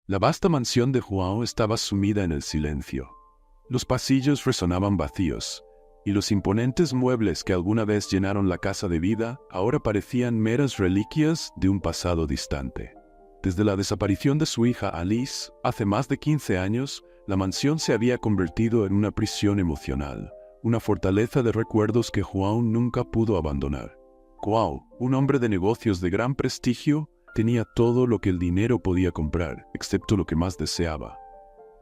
La vasta mansión de João estaba sumida en el silencio. Los pasillos resonaban vacíos, y los imponentes muebles que alguna vez llenaron la casa de vida ahora parecían meras reliquias de un pasado distante. Desde la desaparición de su hija Alice, hace más de 15 años, la mansión se había convertido en una prisión emocional, una fortaleza de recuerdos que João nunca pudo abandonar. João, un hombre de negocios de gran prestigio, tenía todo lo que el dinero podía comprar, excepto lo que más deseaba: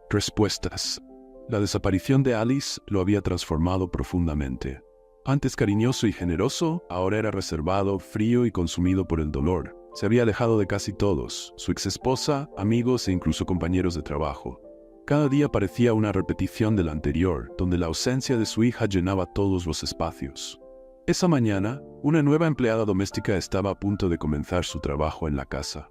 respuestas. La desaparición de Alice lo había transformado profundamente. Antes cariñoso y generoso, ahora era reservado, frío y consumido por el dolor. Se había alejado de casi todos: su exesposa, amigos e incluso compañeros de trabajo. Cada día parecía una repetición del anterior, donde la ausencia de su hija llenaba todos los espacios. Esa mañana, una nueva empleada doméstica estaba a punto de comenzar su trabajo en la casa.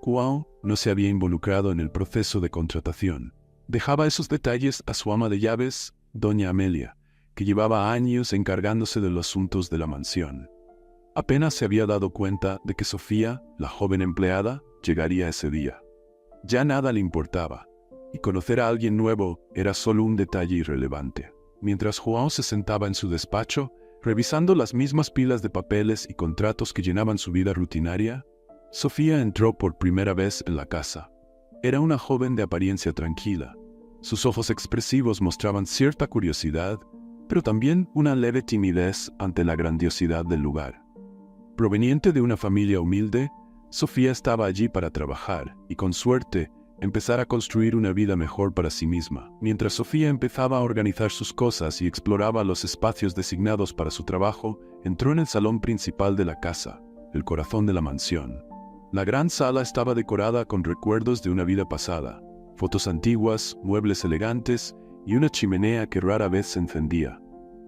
João no se había involucrado en el proceso de contratación. Dejaba esos detalles a su ama de llaves, doña Amelia, que llevaba años encargándose de los asuntos de la mansión. Apenas se había dado cuenta de que Sofía, la joven empleada, llegaría ese día. Ya nada le importaba, y conocer a alguien nuevo era solo un detalle irrelevante. Mientras João se sentaba en su despacho, revisando las mismas pilas de papeles y contratos que llenaban su vida rutinaria, Sofía entró por primera vez en la casa. Era una joven de apariencia tranquila. Sus ojos expresivos mostraban cierta curiosidad, pero también una leve timidez ante la grandiosidad del lugar. Proveniente de una familia humilde, Sofía estaba allí para trabajar y, con suerte, empezar a construir una vida mejor para sí misma. Mientras Sofía empezaba a organizar sus cosas y exploraba los espacios designados para su trabajo, entró en el salón principal de la casa, el corazón de la mansión. La gran sala estaba decorada con recuerdos de una vida pasada: fotos antiguas, muebles elegantes y una chimenea que rara vez se encendía.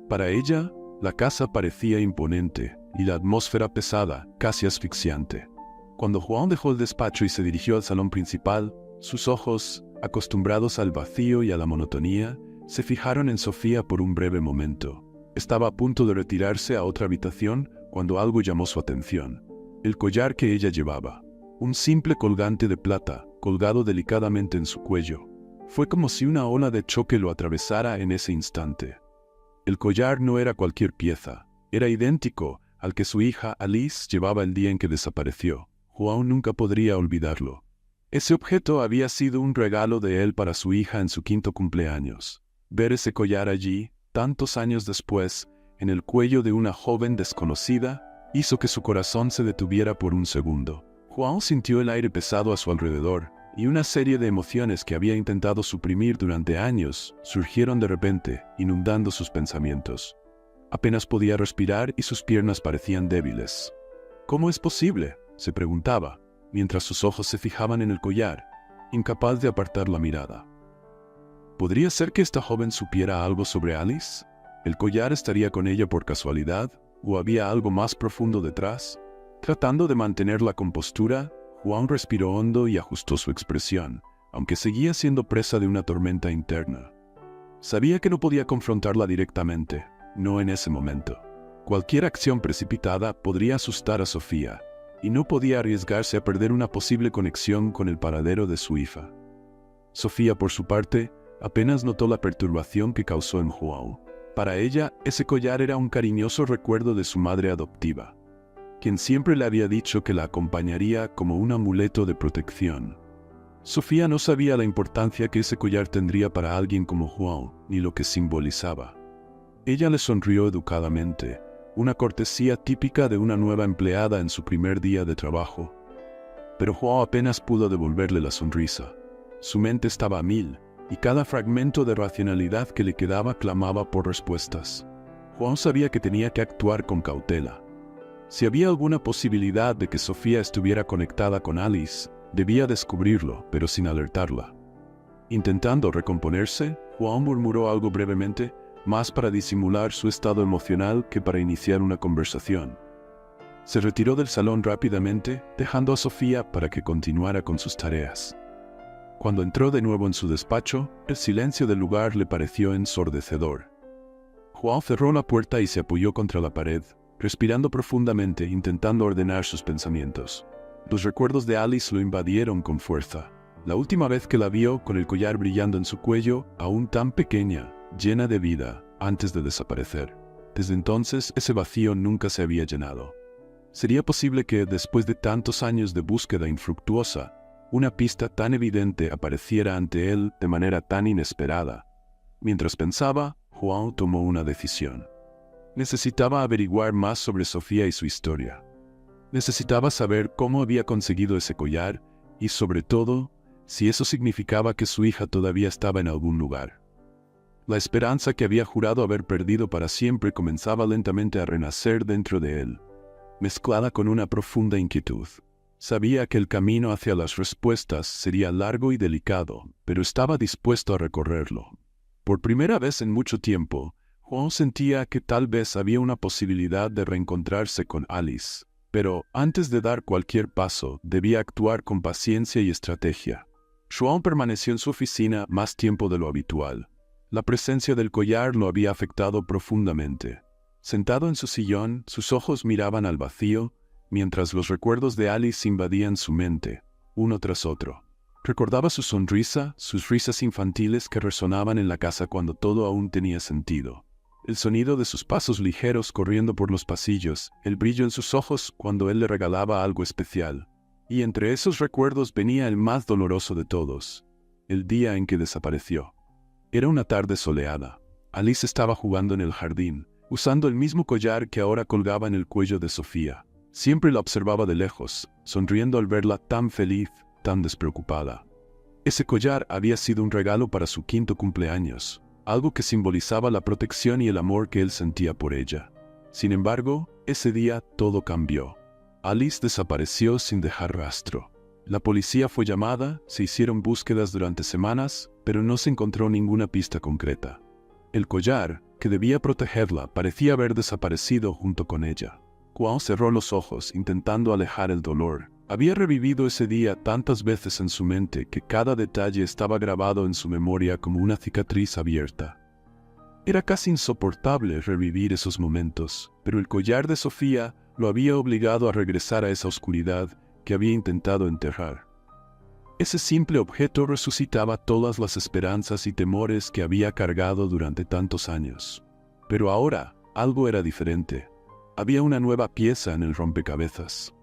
Para ella, la casa parecía imponente y la atmósfera pesada, casi asfixiante. Cuando João dejó el despacho y se dirigió al salón principal, sus ojos, acostumbrados al vacío y a la monotonía, se fijaron en Sofía por un breve momento. Estaba a punto de retirarse a otra habitación cuando algo llamó su atención: el collar que ella llevaba. Un simple colgante de plata, colgado delicadamente en su cuello. Fue como si una ola de choque lo atravesara en ese instante. El collar no era cualquier pieza, era idéntico al que su hija Alice llevaba el día en que desapareció. João nunca podría olvidarlo. Ese objeto había sido un regalo de él para su hija en su 5º cumpleaños. Ver ese collar allí, tantos años después, en el cuello de una joven desconocida, hizo que su corazón se detuviera por un segundo. João sintió el aire pesado a su alrededor, y una serie de emociones que había intentado suprimir durante años surgieron de repente, inundando sus pensamientos. Apenas podía respirar y sus piernas parecían débiles. ¿Cómo es posible?, se preguntaba, mientras sus ojos se fijaban en el collar, incapaz de apartar la mirada. ¿Podría ser que esta joven supiera algo sobre Alice? ¿El collar estaría con ella por casualidad, o había algo más profundo detrás? Tratando de mantener la compostura, João respiró hondo y ajustó su expresión, aunque seguía siendo presa de una tormenta interna. Sabía que no podía confrontarla directamente, no en ese momento. Cualquier acción precipitada podría asustar a Sofía, y no podía arriesgarse a perder una posible conexión con el paradero de su hija. Sofía, por su parte, apenas notó la perturbación que causó en João. Para ella, ese collar era un cariñoso recuerdo de su madre adoptiva, quien siempre le había dicho que la acompañaría como un amuleto de protección. Sofía no sabía la importancia que ese collar tendría para alguien como João, ni lo que simbolizaba. Ella le sonrió educadamente, una cortesía típica de una nueva empleada en su primer día de trabajo. Pero João apenas pudo devolverle la sonrisa. Su mente estaba a mil, y cada fragmento de racionalidad que le quedaba clamaba por respuestas. João sabía que tenía que actuar con cautela. Si había alguna posibilidad de que Sofía estuviera conectada con Alice, debía descubrirlo, pero sin alertarla. Intentando recomponerse, João murmuró algo brevemente, más para disimular su estado emocional que para iniciar una conversación. Se retiró del salón rápidamente, dejando a Sofía para que continuara con sus tareas. Cuando entró de nuevo en su despacho, el silencio del lugar le pareció ensordecedor. João cerró la puerta y se apoyó contra la pared, respirando profundamente, intentando ordenar sus pensamientos. Los recuerdos de Alice lo invadieron con fuerza. La última vez que la vio con el collar brillando en su cuello, aún tan pequeña, llena de vida, antes de desaparecer. Desde entonces, ese vacío nunca se había llenado. ¿Sería posible que, después de tantos años de búsqueda infructuosa, una pista tan evidente apareciera ante él de manera tan inesperada? Mientras pensaba, João tomó una decisión. Necesitaba averiguar más sobre Sofía y su historia. Necesitaba saber cómo había conseguido ese collar y, sobre todo, si eso significaba que su hija todavía estaba en algún lugar. La esperanza que había jurado haber perdido para siempre comenzaba lentamente a renacer dentro de él, mezclada con una profunda inquietud. Sabía que el camino hacia las respuestas sería largo y delicado, pero estaba dispuesto a recorrerlo. Por primera vez en mucho tiempo, João sentía que tal vez había una posibilidad de reencontrarse con Alice, pero antes de dar cualquier paso, debía actuar con paciencia y estrategia. João permaneció en su oficina más tiempo de lo habitual. La presencia del collar lo había afectado profundamente. Sentado en su sillón, sus ojos miraban al vacío, mientras los recuerdos de Alice invadían su mente, uno tras otro. Recordaba su sonrisa, sus risas infantiles que resonaban en la casa cuando todo aún tenía sentido. El sonido de sus pasos ligeros corriendo por los pasillos, el brillo en sus ojos cuando él le regalaba algo especial. Y entre esos recuerdos venía el más doloroso de todos, el día en que desapareció. Era una tarde soleada. Alice estaba jugando en el jardín, usando el mismo collar que ahora colgaba en el cuello de Sofía. Siempre la observaba de lejos, sonriendo al verla tan feliz, tan despreocupada. Ese collar había sido un regalo para su 5º cumpleaños, algo que simbolizaba la protección y el amor que él sentía por ella. Sin embargo, ese día todo cambió. Alice desapareció sin dejar rastro. La policía fue llamada, se hicieron búsquedas durante semanas, pero no se encontró ninguna pista concreta. El collar, que debía protegerla, parecía haber desaparecido junto con ella. João cerró los ojos, intentando alejar el dolor. Había revivido ese día tantas veces en su mente que cada detalle estaba grabado en su memoria como una cicatriz abierta. Era casi insoportable revivir esos momentos, pero el collar de Sofía lo había obligado a regresar a esa oscuridad que había intentado enterrar. Ese simple objeto resucitaba todas las esperanzas y temores que había cargado durante tantos años. Pero ahora, algo era diferente. Había una nueva pieza en el rompecabezas.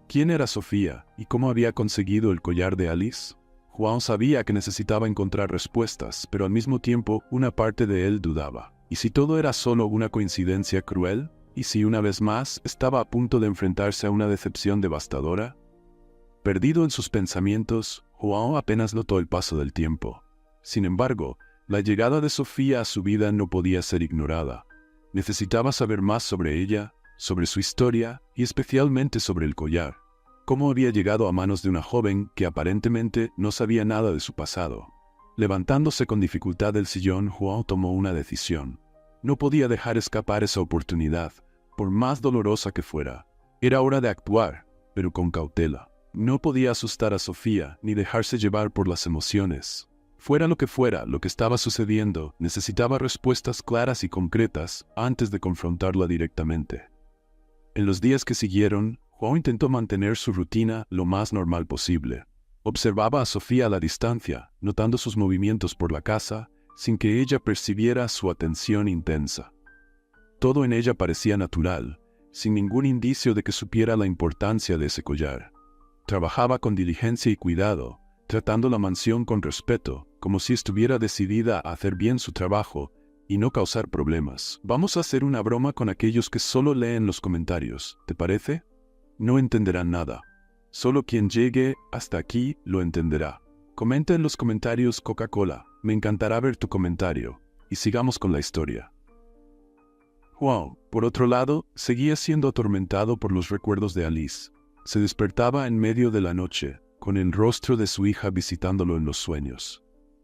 ¿Quién era Sofía y cómo había conseguido el collar de Alice? João sabía que necesitaba encontrar respuestas, pero al mismo tiempo una parte de él dudaba. ¿Y si todo era solo una coincidencia cruel? ¿Y si una vez más estaba a punto de enfrentarse a una decepción devastadora? Perdido en sus pensamientos, João apenas notó el paso del tiempo. Sin embargo, la llegada de Sofía a su vida no podía ser ignorada. Necesitaba saber más sobre ella, sobre su historia y especialmente sobre el collar. Cómo había llegado a manos de una joven que aparentemente no sabía nada de su pasado. Levantándose con dificultad del sillón, João tomó una decisión. No podía dejar escapar esa oportunidad, por más dolorosa que fuera. Era hora de actuar, pero con cautela. No podía asustar a Sofía ni dejarse llevar por las emociones. Fuera lo que estaba sucediendo, necesitaba respuestas claras y concretas antes de confrontarla directamente. En los días que siguieron, João intentó mantener su rutina lo más normal posible. Observaba a Sofía a la distancia, notando sus movimientos por la casa, sin que ella percibiera su atención intensa. Todo en ella parecía natural, sin ningún indicio de que supiera la importancia de ese collar. Trabajaba con diligencia y cuidado, tratando la mansión con respeto, como si estuviera decidida a hacer bien su trabajo y no causar problemas. Vamos a hacer una broma con aquellos que solo leen los comentarios, ¿te parece? No entenderán nada. Solo quien llegue hasta aquí lo entenderá. Comenta en los comentarios Coca-Cola, me encantará ver tu comentario, y sigamos con la historia. João, por otro lado, seguía siendo atormentado por los recuerdos de Alice. Se despertaba en medio de la noche, con el rostro de su hija visitándolo en los sueños.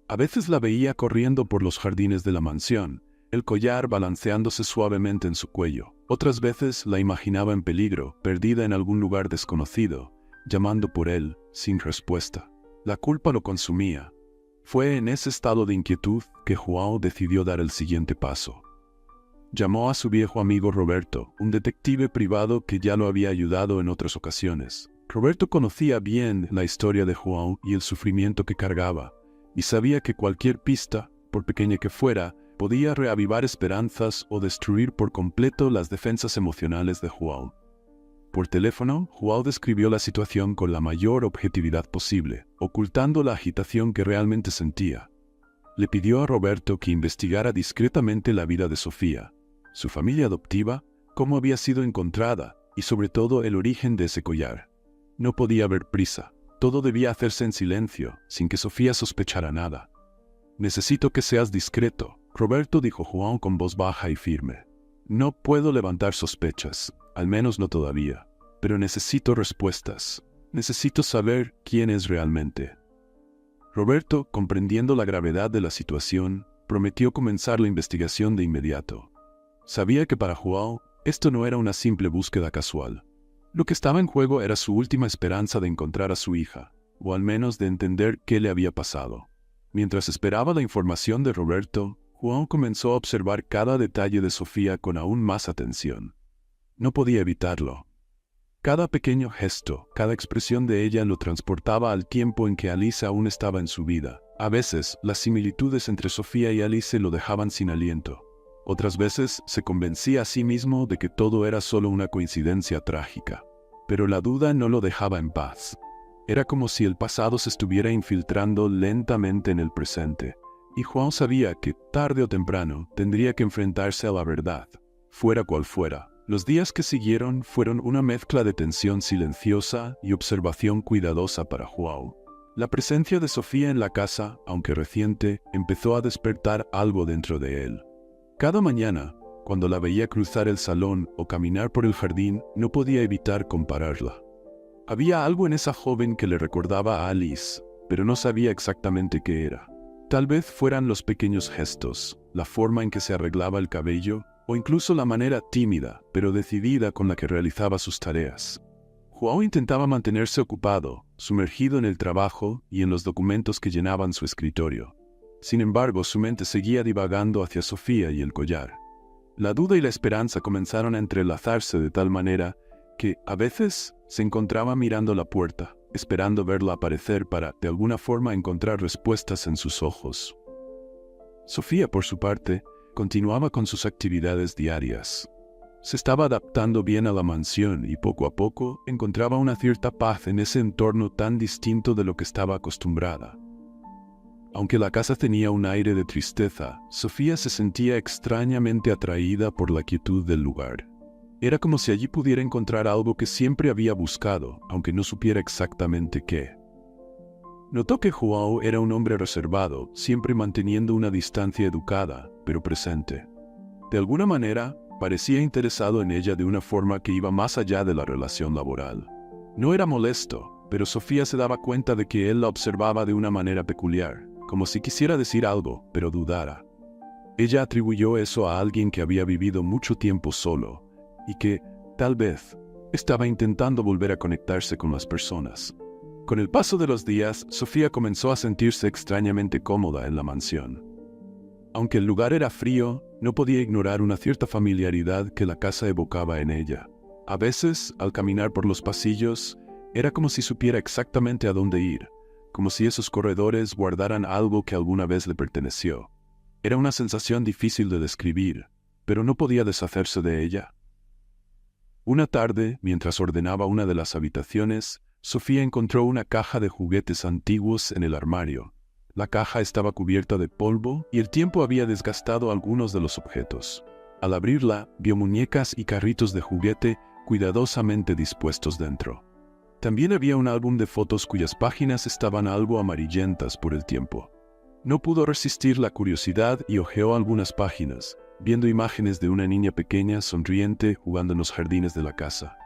A veces la veía corriendo por los jardines de la mansión, el collar balanceándose suavemente en su cuello. Otras veces la imaginaba en peligro, perdida en algún lugar desconocido, llamando por él, sin respuesta. La culpa lo consumía. Fue en ese estado de inquietud que João decidió dar el siguiente paso. Llamó a su viejo amigo Roberto, un detective privado que ya lo había ayudado en otras ocasiones. Roberto conocía bien la historia de João y el sufrimiento que cargaba, y sabía que cualquier pista, por pequeña que fuera, podía reavivar esperanzas o destruir por completo las defensas emocionales de João. Por teléfono, João describió la situación con la mayor objetividad posible, ocultando la agitación que realmente sentía. Le pidió a Roberto que investigara discretamente la vida de Sofía, su familia adoptiva, cómo había sido encontrada y sobre todo el origen de ese collar. No podía haber prisa, todo debía hacerse en silencio, sin que Sofía sospechara nada. «Necesito que seas discreto», Roberto dijo João con voz baja y firme. «No puedo levantar sospechas, al menos no todavía, pero necesito respuestas. Necesito saber quién es realmente». Roberto, comprendiendo la gravedad de la situación, prometió comenzar la investigación de inmediato. Sabía que para João esto no era una simple búsqueda casual. Lo que estaba en juego era su última esperanza de encontrar a su hija, o al menos de entender qué le había pasado. Mientras esperaba la información de Roberto, João comenzó a observar cada detalle de Sofía con aún más atención. No podía evitarlo. Cada pequeño gesto, cada expresión de ella lo transportaba al tiempo en que Alice aún estaba en su vida. A veces, las similitudes entre Sofía y Alice lo dejaban sin aliento. Otras veces, se convencía a sí mismo de que todo era solo una coincidencia trágica. Pero la duda no lo dejaba en paz. Era como si el pasado se estuviera infiltrando lentamente en el presente, y João sabía que, tarde o temprano, tendría que enfrentarse a la verdad, fuera cual fuera. Los días que siguieron fueron una mezcla de tensión silenciosa y observación cuidadosa para João. La presencia de Sofía en la casa, aunque reciente, empezó a despertar algo dentro de él. Cada mañana, cuando la veía cruzar el salón o caminar por el jardín, no podía evitar compararla. Había algo en esa joven que le recordaba a Alice, pero no sabía exactamente qué era. Tal vez fueran los pequeños gestos, la forma en que se arreglaba el cabello, o incluso la manera tímida, pero decidida con la que realizaba sus tareas. João intentaba mantenerse ocupado, sumergido en el trabajo y en los documentos que llenaban su escritorio. Sin embargo, su mente seguía divagando hacia Sofía y el collar. La duda y la esperanza comenzaron a entrelazarse de tal manera que, a veces, se encontraba mirando la puerta, esperando verla aparecer para, de alguna forma, encontrar respuestas en sus ojos. Sofía, por su parte, continuaba con sus actividades diarias. Se estaba adaptando bien a la mansión y poco a poco encontraba una cierta paz en ese entorno tan distinto de lo que estaba acostumbrada. Aunque la casa tenía un aire de tristeza, Sofía se sentía extrañamente atraída por la quietud del lugar. Era como si allí pudiera encontrar algo que siempre había buscado, aunque no supiera exactamente qué. Notó que João era un hombre reservado, siempre manteniendo una distancia educada, pero presente. De alguna manera, parecía interesado en ella de una forma que iba más allá de la relación laboral. No era molesto, pero Sofía se daba cuenta de que él la observaba de una manera peculiar, como si quisiera decir algo, pero dudara. Ella atribuyó eso a alguien que había vivido mucho tiempo solo, y que, tal vez, estaba intentando volver a conectarse con las personas. Con el paso de los días, Sofía comenzó a sentirse extrañamente cómoda en la mansión. Aunque el lugar era frío, no podía ignorar una cierta familiaridad que la casa evocaba en ella. A veces, al caminar por los pasillos, era como si supiera exactamente a dónde ir, como si esos corredores guardaran algo que alguna vez le perteneció. Era una sensación difícil de describir, pero no podía deshacerse de ella. Una tarde, mientras ordenaba una de las habitaciones, Sofía encontró una caja de juguetes antiguos en el armario. La caja estaba cubierta de polvo y el tiempo había desgastado algunos de los objetos. Al abrirla, vio muñecas y carritos de juguete cuidadosamente dispuestos dentro. También había un álbum de fotos cuyas páginas estaban algo amarillentas por el tiempo. No pudo resistir la curiosidad y hojeó algunas páginas, viendo imágenes de una niña pequeña sonriente jugando en los jardines de la casa.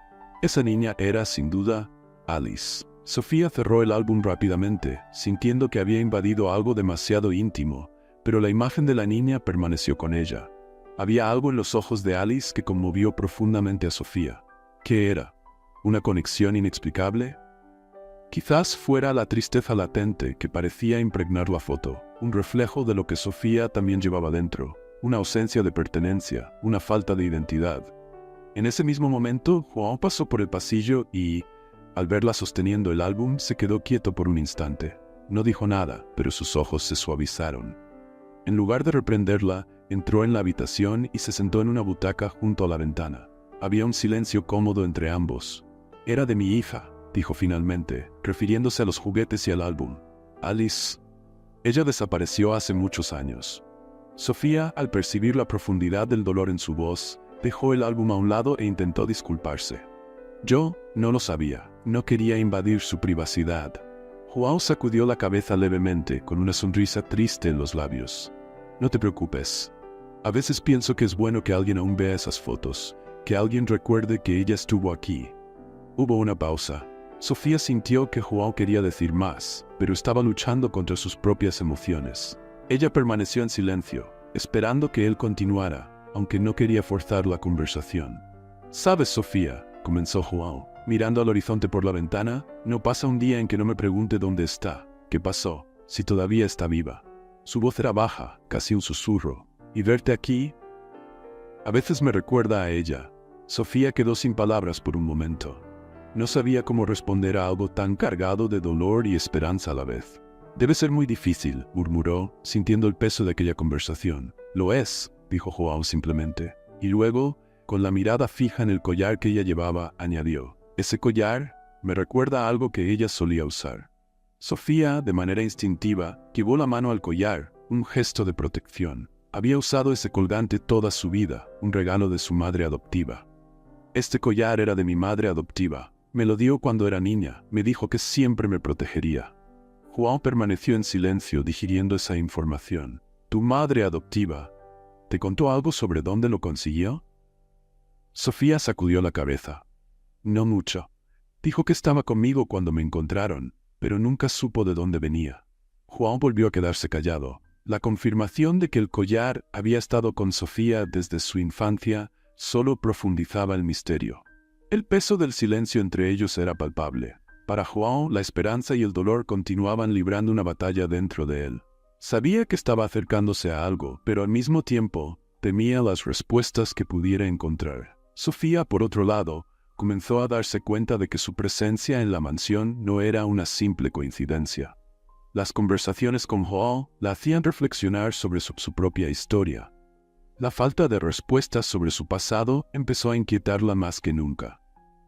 Esa niña era, sin duda, Alice. Sofía cerró el álbum rápidamente, sintiendo que había invadido algo demasiado íntimo, pero la imagen de la niña permaneció con ella. Había algo en los ojos de Alice que conmovió profundamente a Sofía. ¿Qué era? ¿Una conexión inexplicable? Quizás fuera la tristeza latente que parecía impregnar la foto, un reflejo de lo que Sofía también llevaba dentro, una ausencia de pertenencia, una falta de identidad. En ese mismo momento, João pasó por el pasillo y, Al verla sosteniendo el álbum, se quedó quieto por un instante. No dijo nada, pero sus ojos se suavizaron. En lugar de reprenderla, entró en la habitación y se sentó en una butaca junto a la ventana. Había un silencio cómodo entre ambos. «Era de mi hija», dijo finalmente, refiriéndose a los juguetes y al álbum. «Alice. Ella desapareció hace muchos años». Sofía, al percibir la profundidad del dolor en su voz, dejó el álbum a un lado e intentó disculparse. «Yo no lo sabía. No quería invadir su privacidad». João sacudió la cabeza levemente, con una sonrisa triste en los labios. «No te preocupes. A veces pienso que es bueno que alguien aún vea esas fotos, que alguien recuerde que ella estuvo aquí». Hubo una pausa. Sofía sintió que João quería decir más, pero estaba luchando contra sus propias emociones. Ella permaneció en silencio, esperando que él continuara, aunque no quería forzar la conversación. «¿Sabes, Sofía?», comenzó João, mirando al horizonte por la ventana, «no pasa un día en que no me pregunte dónde está, qué pasó, si todavía está viva». Su voz era baja, casi un susurro. «¿Y verte aquí? A veces me recuerda a ella». Sofía quedó sin palabras por un momento. No sabía cómo responder a algo tan cargado de dolor y esperanza a la vez. «Debe ser muy difícil», murmuró, sintiendo el peso de aquella conversación. «Lo es», dijo João simplemente. Y luego, con la mirada fija en el collar que ella llevaba, añadió: «Ese collar me recuerda a algo que ella solía usar». Sofía, de manera instintiva, llevó la mano al collar, un gesto de protección. Había usado ese colgante toda su vida, un regalo de su madre adoptiva. «Este collar era de mi madre adoptiva. Me lo dio cuando era niña. Me dijo que siempre me protegería». João permaneció en silencio, digiriendo esa información. «¿Tu madre adoptiva te contó algo sobre dónde lo consiguió?» Sofía sacudió la cabeza. «No mucho. Dijo que estaba conmigo cuando me encontraron, pero nunca supo de dónde venía». João volvió a quedarse callado. La confirmación de que el collar había estado con Sofía desde su infancia solo profundizaba el misterio. El peso del silencio entre ellos era palpable. Para João, la esperanza y el dolor continuaban librando una batalla dentro de él. Sabía que estaba acercándose a algo, pero al mismo tiempo temía las respuestas que pudiera encontrar. Sofía, por otro lado, comenzó a darse cuenta de que su presencia en la mansión no era una simple coincidencia. Las conversaciones con João la hacían reflexionar sobre su propia historia. La falta de respuestas sobre su pasado empezó a inquietarla más que nunca.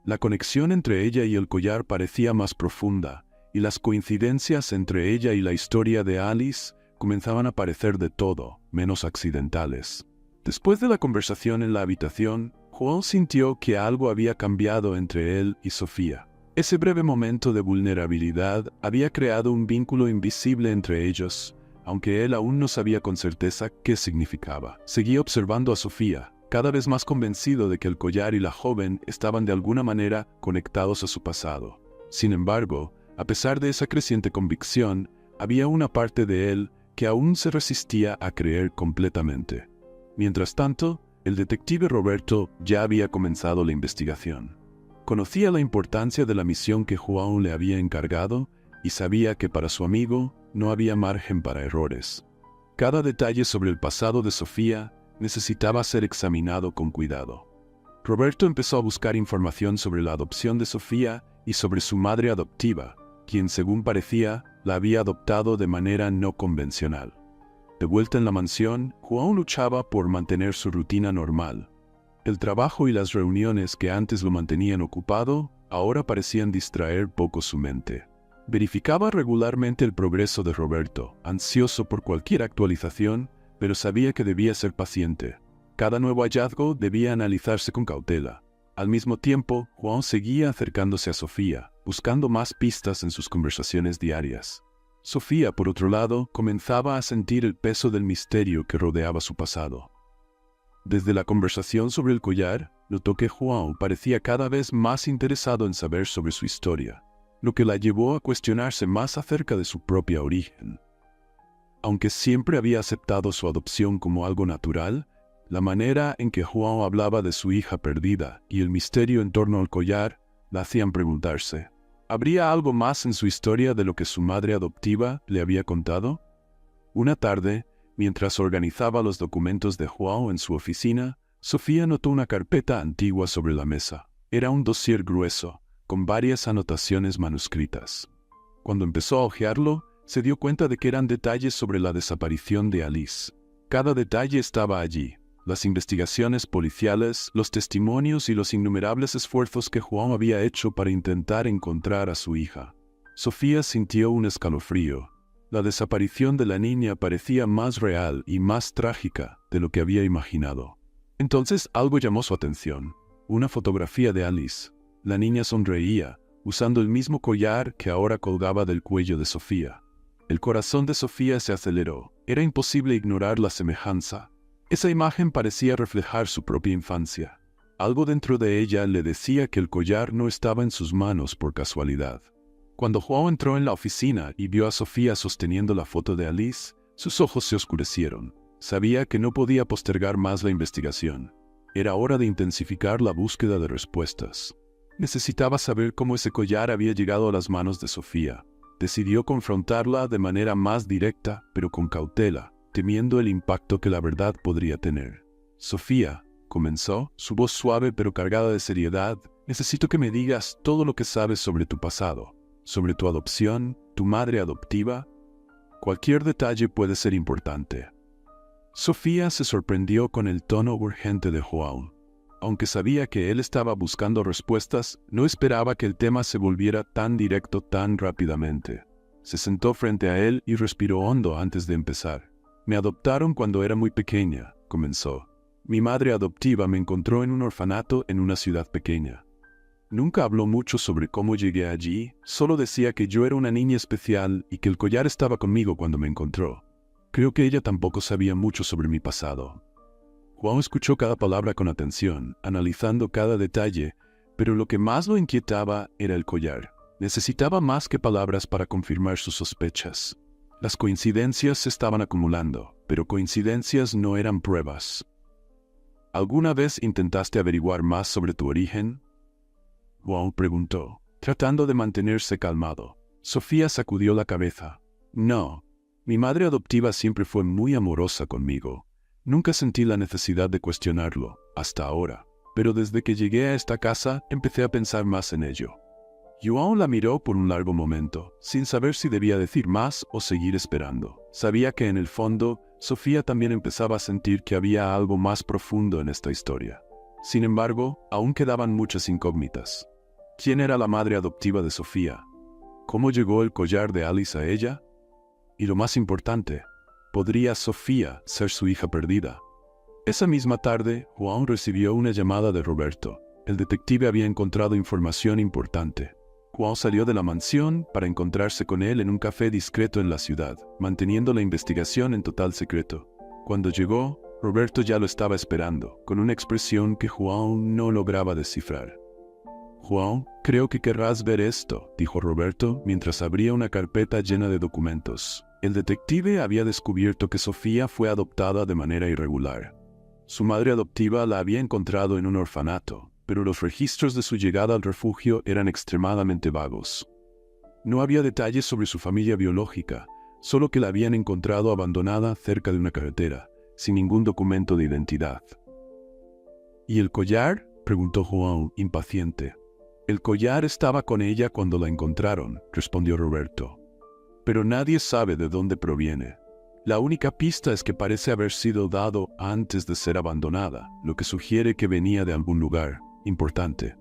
La conexión entre ella y el collar parecía más profunda, y las coincidencias entre ella y la historia de Alice comenzaban a parecer de todo, menos accidentales. Después de la conversación en la habitación, João sintió que algo había cambiado entre él y Sofía. Ese breve momento de vulnerabilidad había creado un vínculo invisible entre ellos, aunque él aún no sabía con certeza qué significaba. Seguía observando a Sofía, cada vez más convencido de que el collar y la joven estaban de alguna manera conectados a su pasado. Sin embargo, a pesar de esa creciente convicción, había una parte de él que aún se resistía a creer completamente. Mientras tanto, el detective Roberto ya había comenzado la investigación. Conocía la importancia de la misión que João le había encargado y sabía que para su amigo no había margen para errores. Cada detalle sobre el pasado de Sofía necesitaba ser examinado con cuidado. Roberto empezó a buscar información sobre la adopción de Sofía y sobre su madre adoptiva, quien, según parecía, la había adoptado de manera no convencional. De vuelta en la mansión, João luchaba por mantener su rutina normal. El trabajo y las reuniones que antes lo mantenían ocupado, ahora parecían distraer poco su mente. Verificaba regularmente el progreso de Roberto, ansioso por cualquier actualización, pero sabía que debía ser paciente. Cada nuevo hallazgo debía analizarse con cautela. Al mismo tiempo, João seguía acercándose a Sofía, buscando más pistas en sus conversaciones diarias. Sofía, por otro lado, comenzaba a sentir el peso del misterio que rodeaba su pasado. Desde la conversación sobre el collar, notó que João parecía cada vez más interesado en saber sobre su historia, lo que la llevó a cuestionarse más acerca de su propio origen. Aunque siempre había aceptado su adopción como algo natural, la manera en que João hablaba de su hija perdida y el misterio en torno al collar la hacían preguntarse: ¿habría algo más en su historia de lo que su madre adoptiva le había contado? Una tarde, mientras organizaba los documentos de João en su oficina, Sofía notó una carpeta antigua sobre la mesa. Era un dossier grueso, con varias anotaciones manuscritas. Cuando empezó a hojearlo, se dio cuenta de que eran detalles sobre la desaparición de Alice. Cada detalle estaba allí: las investigaciones policiales, los testimonios y los innumerables esfuerzos que João había hecho para intentar encontrar a su hija. Sofía sintió un escalofrío. La desaparición de la niña parecía más real y más trágica de lo que había imaginado. Entonces algo llamó su atención: una fotografía de Alice. La niña sonreía, usando el mismo collar que ahora colgaba del cuello de Sofía. El corazón de Sofía se aceleró. Era imposible ignorar la semejanza. Esa imagen parecía reflejar su propia infancia. Algo dentro de ella le decía que el collar no estaba en sus manos por casualidad. Cuando João entró en la oficina y vio a Sofía sosteniendo la foto de Alice, sus ojos se oscurecieron. Sabía que no podía postergar más la investigación. Era hora de intensificar la búsqueda de respuestas. Necesitaba saber cómo ese collar había llegado a las manos de Sofía. Decidió confrontarla de manera más directa, pero con cautela, temiendo el impacto que la verdad podría tener. «Sofía», comenzó, su voz suave pero cargada de seriedad, «necesito que me digas todo lo que sabes sobre tu pasado, sobre tu adopción, tu madre adoptiva. Cualquier detalle puede ser importante». Sofía se sorprendió con el tono urgente de João. Aunque sabía que él estaba buscando respuestas, no esperaba que el tema se volviera tan directo tan rápidamente. Se sentó frente a él y respiró hondo antes de empezar. «Me adoptaron cuando era muy pequeña», comenzó. «Mi madre adoptiva me encontró en un orfanato en una ciudad pequeña. Nunca habló mucho sobre cómo llegué allí, solo decía que yo era una niña especial y que el collar estaba conmigo cuando me encontró. Creo que ella tampoco sabía mucho sobre mi pasado». João escuchó cada palabra con atención, analizando cada detalle, pero lo que más lo inquietaba era el collar. Necesitaba más que palabras para confirmar sus sospechas. Las coincidencias se estaban acumulando, pero coincidencias no eran pruebas. «¿Alguna vez intentaste averiguar más sobre tu origen?», João preguntó, tratando de mantenerse calmado. Sofía sacudió la cabeza. «No, mi madre adoptiva siempre fue muy amorosa conmigo. Nunca sentí la necesidad de cuestionarlo, hasta ahora. Pero desde que llegué a esta casa, empecé a pensar más en ello». João la miró por un largo momento, sin saber si debía decir más o seguir esperando. Sabía que en el fondo, Sofía también empezaba a sentir que había algo más profundo en esta historia. Sin embargo, aún quedaban muchas incógnitas. ¿Quién era la madre adoptiva de Sofía? ¿Cómo llegó el collar de Alice a ella? Y lo más importante, ¿podría Sofía ser su hija perdida? Esa misma tarde, João recibió una llamada de Roberto. El detective había encontrado información importante. João salió de la mansión para encontrarse con él en un café discreto en la ciudad, manteniendo la investigación en total secreto. Cuando llegó, Roberto ya lo estaba esperando, con una expresión que João no lograba descifrar. «João, creo que querrás ver esto», dijo Roberto mientras abría una carpeta llena de documentos. El detective había descubierto que Sofía fue adoptada de manera irregular. Su madre adoptiva la había encontrado en un orfanato, pero los registros de su llegada al refugio eran extremadamente vagos. No había detalles sobre su familia biológica, solo que la habían encontrado abandonada cerca de una carretera, sin ningún documento de identidad. «¿Y el collar?», preguntó João, impaciente. «El collar estaba con ella cuando la encontraron», respondió Roberto. «Pero nadie sabe de dónde proviene. La única pista es que parece haber sido dado antes de ser abandonada, lo que sugiere que venía de algún lugar importante».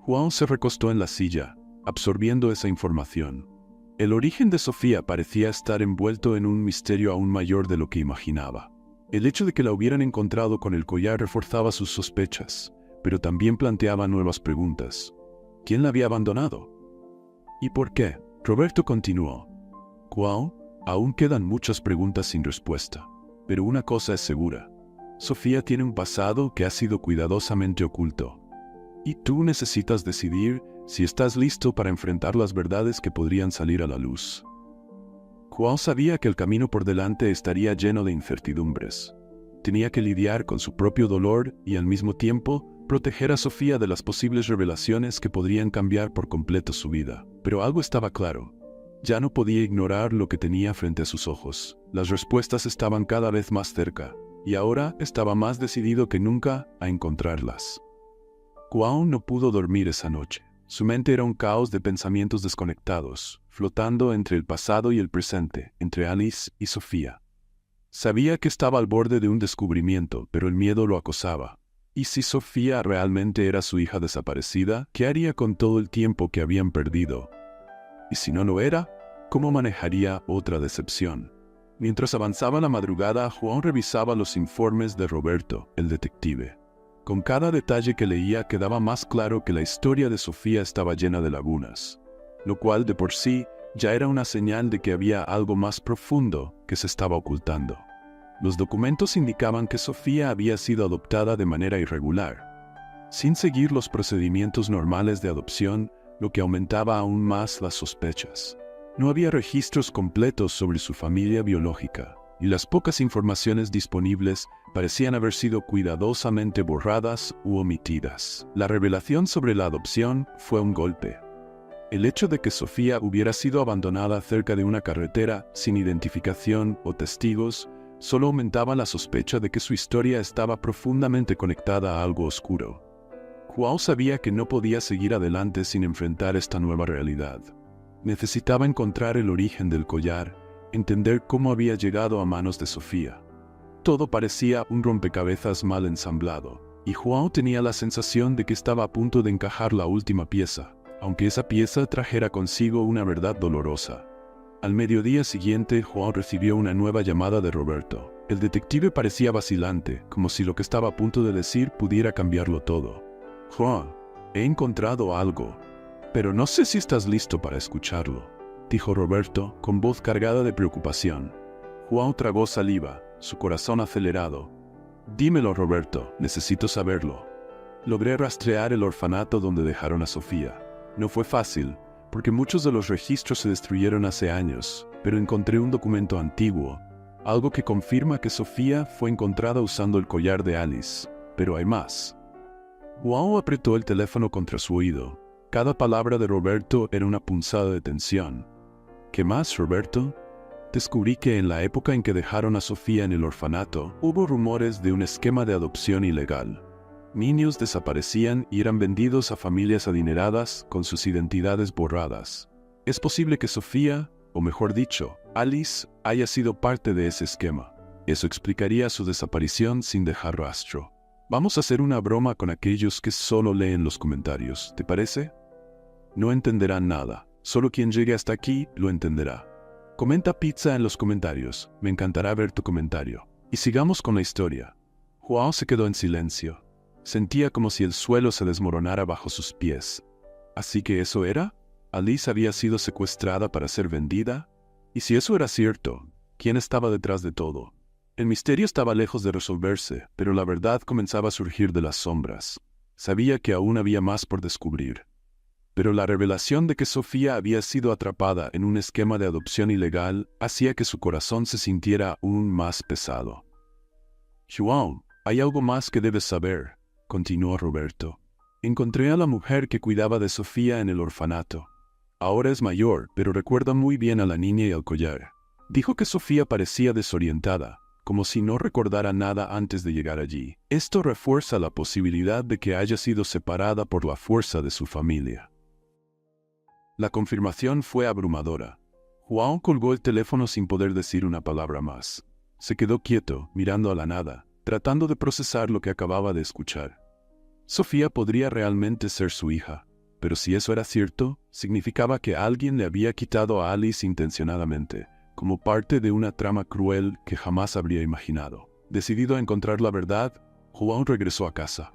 João se recostó en la silla, absorbiendo esa información. El origen de Sofía parecía estar envuelto en un misterio aún mayor de lo que imaginaba. El hecho de que la hubieran encontrado con el collar reforzaba sus sospechas, pero también planteaba nuevas preguntas. ¿Quién la había abandonado? ¿Y por qué? Roberto continuó. «João, aún quedan muchas preguntas sin respuesta, pero una cosa es segura. Sofía tiene un pasado que ha sido cuidadosamente oculto. Y tú necesitas decidir si estás listo para enfrentar las verdades que podrían salir a la luz». João sabía que el camino por delante estaría lleno de incertidumbres. Tenía que lidiar con su propio dolor y al mismo tiempo proteger a Sofía de las posibles revelaciones que podrían cambiar por completo su vida. Pero algo estaba claro. Ya no podía ignorar lo que tenía frente a sus ojos. Las respuestas estaban cada vez más cerca, y ahora estaba más decidido que nunca a encontrarlas. João no pudo dormir esa noche. Su mente era un caos de pensamientos desconectados, flotando entre el pasado y el presente, entre Alice y Sofía. Sabía que estaba al borde de un descubrimiento, pero el miedo lo acosaba. ¿Y si Sofía realmente era su hija desaparecida? ¿Qué haría con todo el tiempo que habían perdido? ¿Y si no lo era? ¿Cómo manejaría otra decepción? Mientras avanzaba la madrugada, João revisaba los informes de Roberto, el detective. Con cada detalle que leía quedaba más claro que la historia de Sofía estaba llena de lagunas, lo cual de por sí ya era una señal de que había algo más profundo que se estaba ocultando. Los documentos indicaban que Sofía había sido adoptada de manera irregular, sin seguir los procedimientos normales de adopción, lo que aumentaba aún más las sospechas. No había registros completos sobre su familia biológica, y las pocas informaciones disponibles parecían haber sido cuidadosamente borradas u omitidas. La revelación sobre la adopción fue un golpe. El hecho de que Sofía hubiera sido abandonada cerca de una carretera sin identificación o testigos solo aumentaba la sospecha de que su historia estaba profundamente conectada a algo oscuro. João sabía que no podía seguir adelante sin enfrentar esta nueva realidad. Necesitaba encontrar el origen del collar, entender cómo había llegado a manos de Sofía. Todo parecía un rompecabezas mal ensamblado, y João tenía la sensación de que estaba a punto de encajar la última pieza, aunque esa pieza trajera consigo una verdad dolorosa. Al mediodía siguiente, João recibió una nueva llamada de Roberto. El detective parecía vacilante, como si lo que estaba a punto de decir pudiera cambiarlo todo. «João, he encontrado algo, pero no sé si estás listo para escucharlo», dijo Roberto, con voz cargada de preocupación. João tragó saliva, su corazón acelerado. «Dímelo, Roberto, necesito saberlo». Logré rastrear el orfanato donde dejaron a Sofía. No fue fácil, porque muchos de los registros se destruyeron hace años, pero encontré un documento antiguo, algo que confirma que Sofía fue encontrada usando el collar de Alice. Pero hay más. João apretó el teléfono contra su oído. Cada palabra de Roberto era una punzada de tensión. ¿Qué más, Roberto? Descubrí que en la época en que dejaron a Sofía en el orfanato, hubo rumores de un esquema de adopción ilegal. Niños desaparecían y eran vendidos a familias adineradas con sus identidades borradas. Es posible que Sofía, o mejor dicho, Alice, haya sido parte de ese esquema. Eso explicaría su desaparición sin dejar rastro. Vamos a hacer una broma con aquellos que solo leen los comentarios, ¿te parece? No entenderán nada. Solo quien llegue hasta aquí lo entenderá. Comenta pizza en los comentarios. Me encantará ver tu comentario. Y sigamos con la historia. João se quedó en silencio. Sentía como si el suelo se desmoronara bajo sus pies. ¿Así que eso era? ¿Alice había sido secuestrada para ser vendida? Y si eso era cierto, ¿quién estaba detrás de todo? El misterio estaba lejos de resolverse, pero la verdad comenzaba a surgir de las sombras. Sabía que aún había más por descubrir. Pero la revelación de que Sofía había sido atrapada en un esquema de adopción ilegal hacía que su corazón se sintiera aún más pesado. «João, hay algo más que debes saber», continuó Roberto. «Encontré a la mujer que cuidaba de Sofía en el orfanato. Ahora es mayor, pero recuerda muy bien a la niña y al collar. Dijo que Sofía parecía desorientada, como si no recordara nada antes de llegar allí. Esto refuerza la posibilidad de que haya sido separada por la fuerza de su familia». La confirmación fue abrumadora. João colgó el teléfono sin poder decir una palabra más. Se quedó quieto, mirando a la nada, tratando de procesar lo que acababa de escuchar. Sofía podría realmente ser su hija, pero si eso era cierto, significaba que alguien le había quitado a Alice intencionadamente, como parte de una trama cruel que jamás habría imaginado. Decidido a encontrar la verdad, João regresó a casa.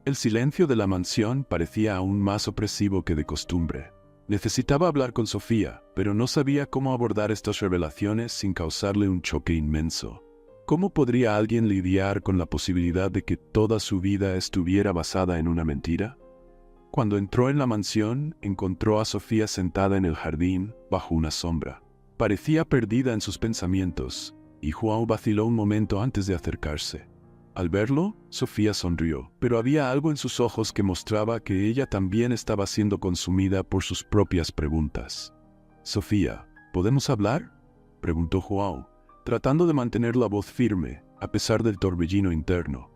El silencio de la mansión parecía aún más opresivo que de costumbre. Necesitaba hablar con Sofía, pero no sabía cómo abordar estas revelaciones sin causarle un choque inmenso. ¿Cómo podría alguien lidiar con la posibilidad de que toda su vida estuviera basada en una mentira? Cuando entró en la mansión, encontró a Sofía sentada en el jardín, bajo una sombra. Parecía perdida en sus pensamientos, y João vaciló un momento antes de acercarse. Al verlo, Sofía sonrió, pero había algo en sus ojos que mostraba que ella también estaba siendo consumida por sus propias preguntas. «Sofía, ¿podemos hablar?», preguntó João, tratando de mantener la voz firme, a pesar del torbellino interno.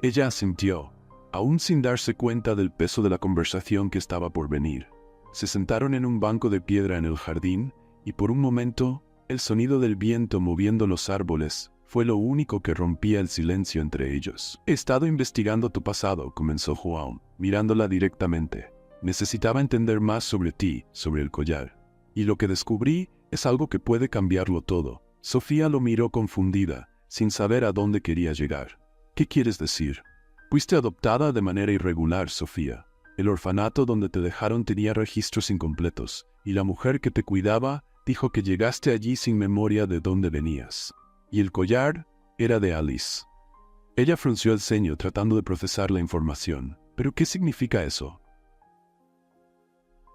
Ella asintió, aún sin darse cuenta del peso de la conversación que estaba por venir. Se sentaron en un banco de piedra en el jardín, y por un momento, el sonido del viento moviendo los árboles fue lo único que rompía el silencio entre ellos. «He estado investigando tu pasado», comenzó João, mirándola directamente. «Necesitaba entender más sobre ti, sobre el collar. Y lo que descubrí es algo que puede cambiarlo todo». Sofía lo miró confundida, sin saber a dónde quería llegar. «¿Qué quieres decir?» «Fuiste adoptada de manera irregular, Sofía. El orfanato donde te dejaron tenía registros incompletos, y la mujer que te cuidaba dijo que llegaste allí sin memoria de dónde venías. Y el collar era de Alice». Ella frunció el ceño tratando de procesar la información. «¿Pero qué significa eso?»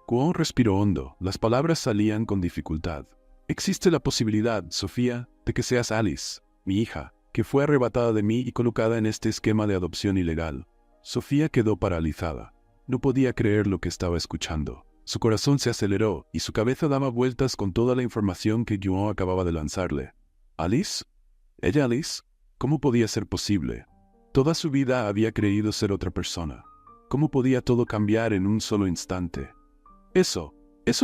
João respiró hondo. Las palabras salían con dificultad. «Existe la posibilidad, Sofía, de que seas Alice, mi hija, que fue arrebatada de mí y colocada en este esquema de adopción ilegal». Sofía quedó paralizada. No podía creer lo que estaba escuchando. Su corazón se aceleró y su cabeza daba vueltas con toda la información que João acababa de lanzarle. ¿Alice? ¿Ella Alice? ¿Cómo podía ser posible? Toda su vida había creído ser otra persona. ¿Cómo podía todo cambiar en un solo instante? Eso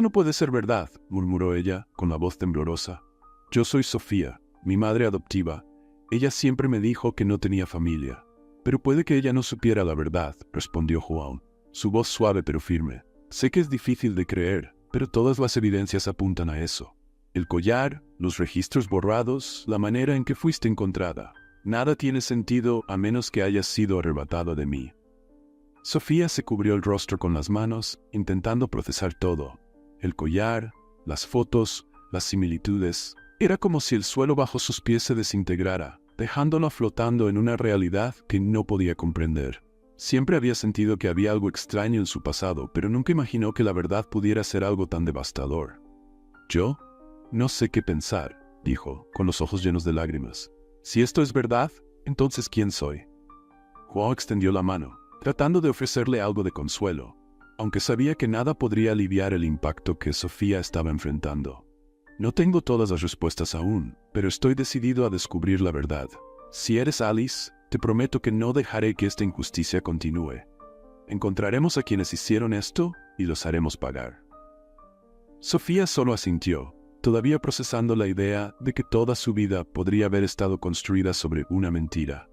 no puede ser verdad», murmuró ella, con la voz temblorosa. «Yo soy Sofía, mi madre adoptiva. Ella siempre me dijo que no tenía familia». «Pero puede que ella no supiera la verdad», respondió João, su voz suave pero firme. «Sé que es difícil de creer, pero todas las evidencias apuntan a eso. El collar, los registros borrados, la manera en que fuiste encontrada. Nada tiene sentido a menos que hayas sido arrebatada de mí». Sofía se cubrió el rostro con las manos, intentando procesar todo. El collar, las fotos, las similitudes. Era como si el suelo bajo sus pies se desintegrara, dejándola flotando en una realidad que no podía comprender. Siempre había sentido que había algo extraño en su pasado, pero nunca imaginó que la verdad pudiera ser algo tan devastador. «Yo no sé qué pensar», dijo, con los ojos llenos de lágrimas. «Si esto es verdad, entonces ¿quién soy?» João extendió la mano, tratando de ofrecerle algo de consuelo, aunque sabía que nada podría aliviar el impacto que Sofía estaba enfrentando. «No tengo todas las respuestas aún, pero estoy decidido a descubrir la verdad. Si eres Alice, te prometo que no dejaré que esta injusticia continúe. Encontraremos a quienes hicieron esto y los haremos pagar». Sofía solo asintió, todavía procesando la idea de que toda su vida podría haber estado construida sobre una mentira.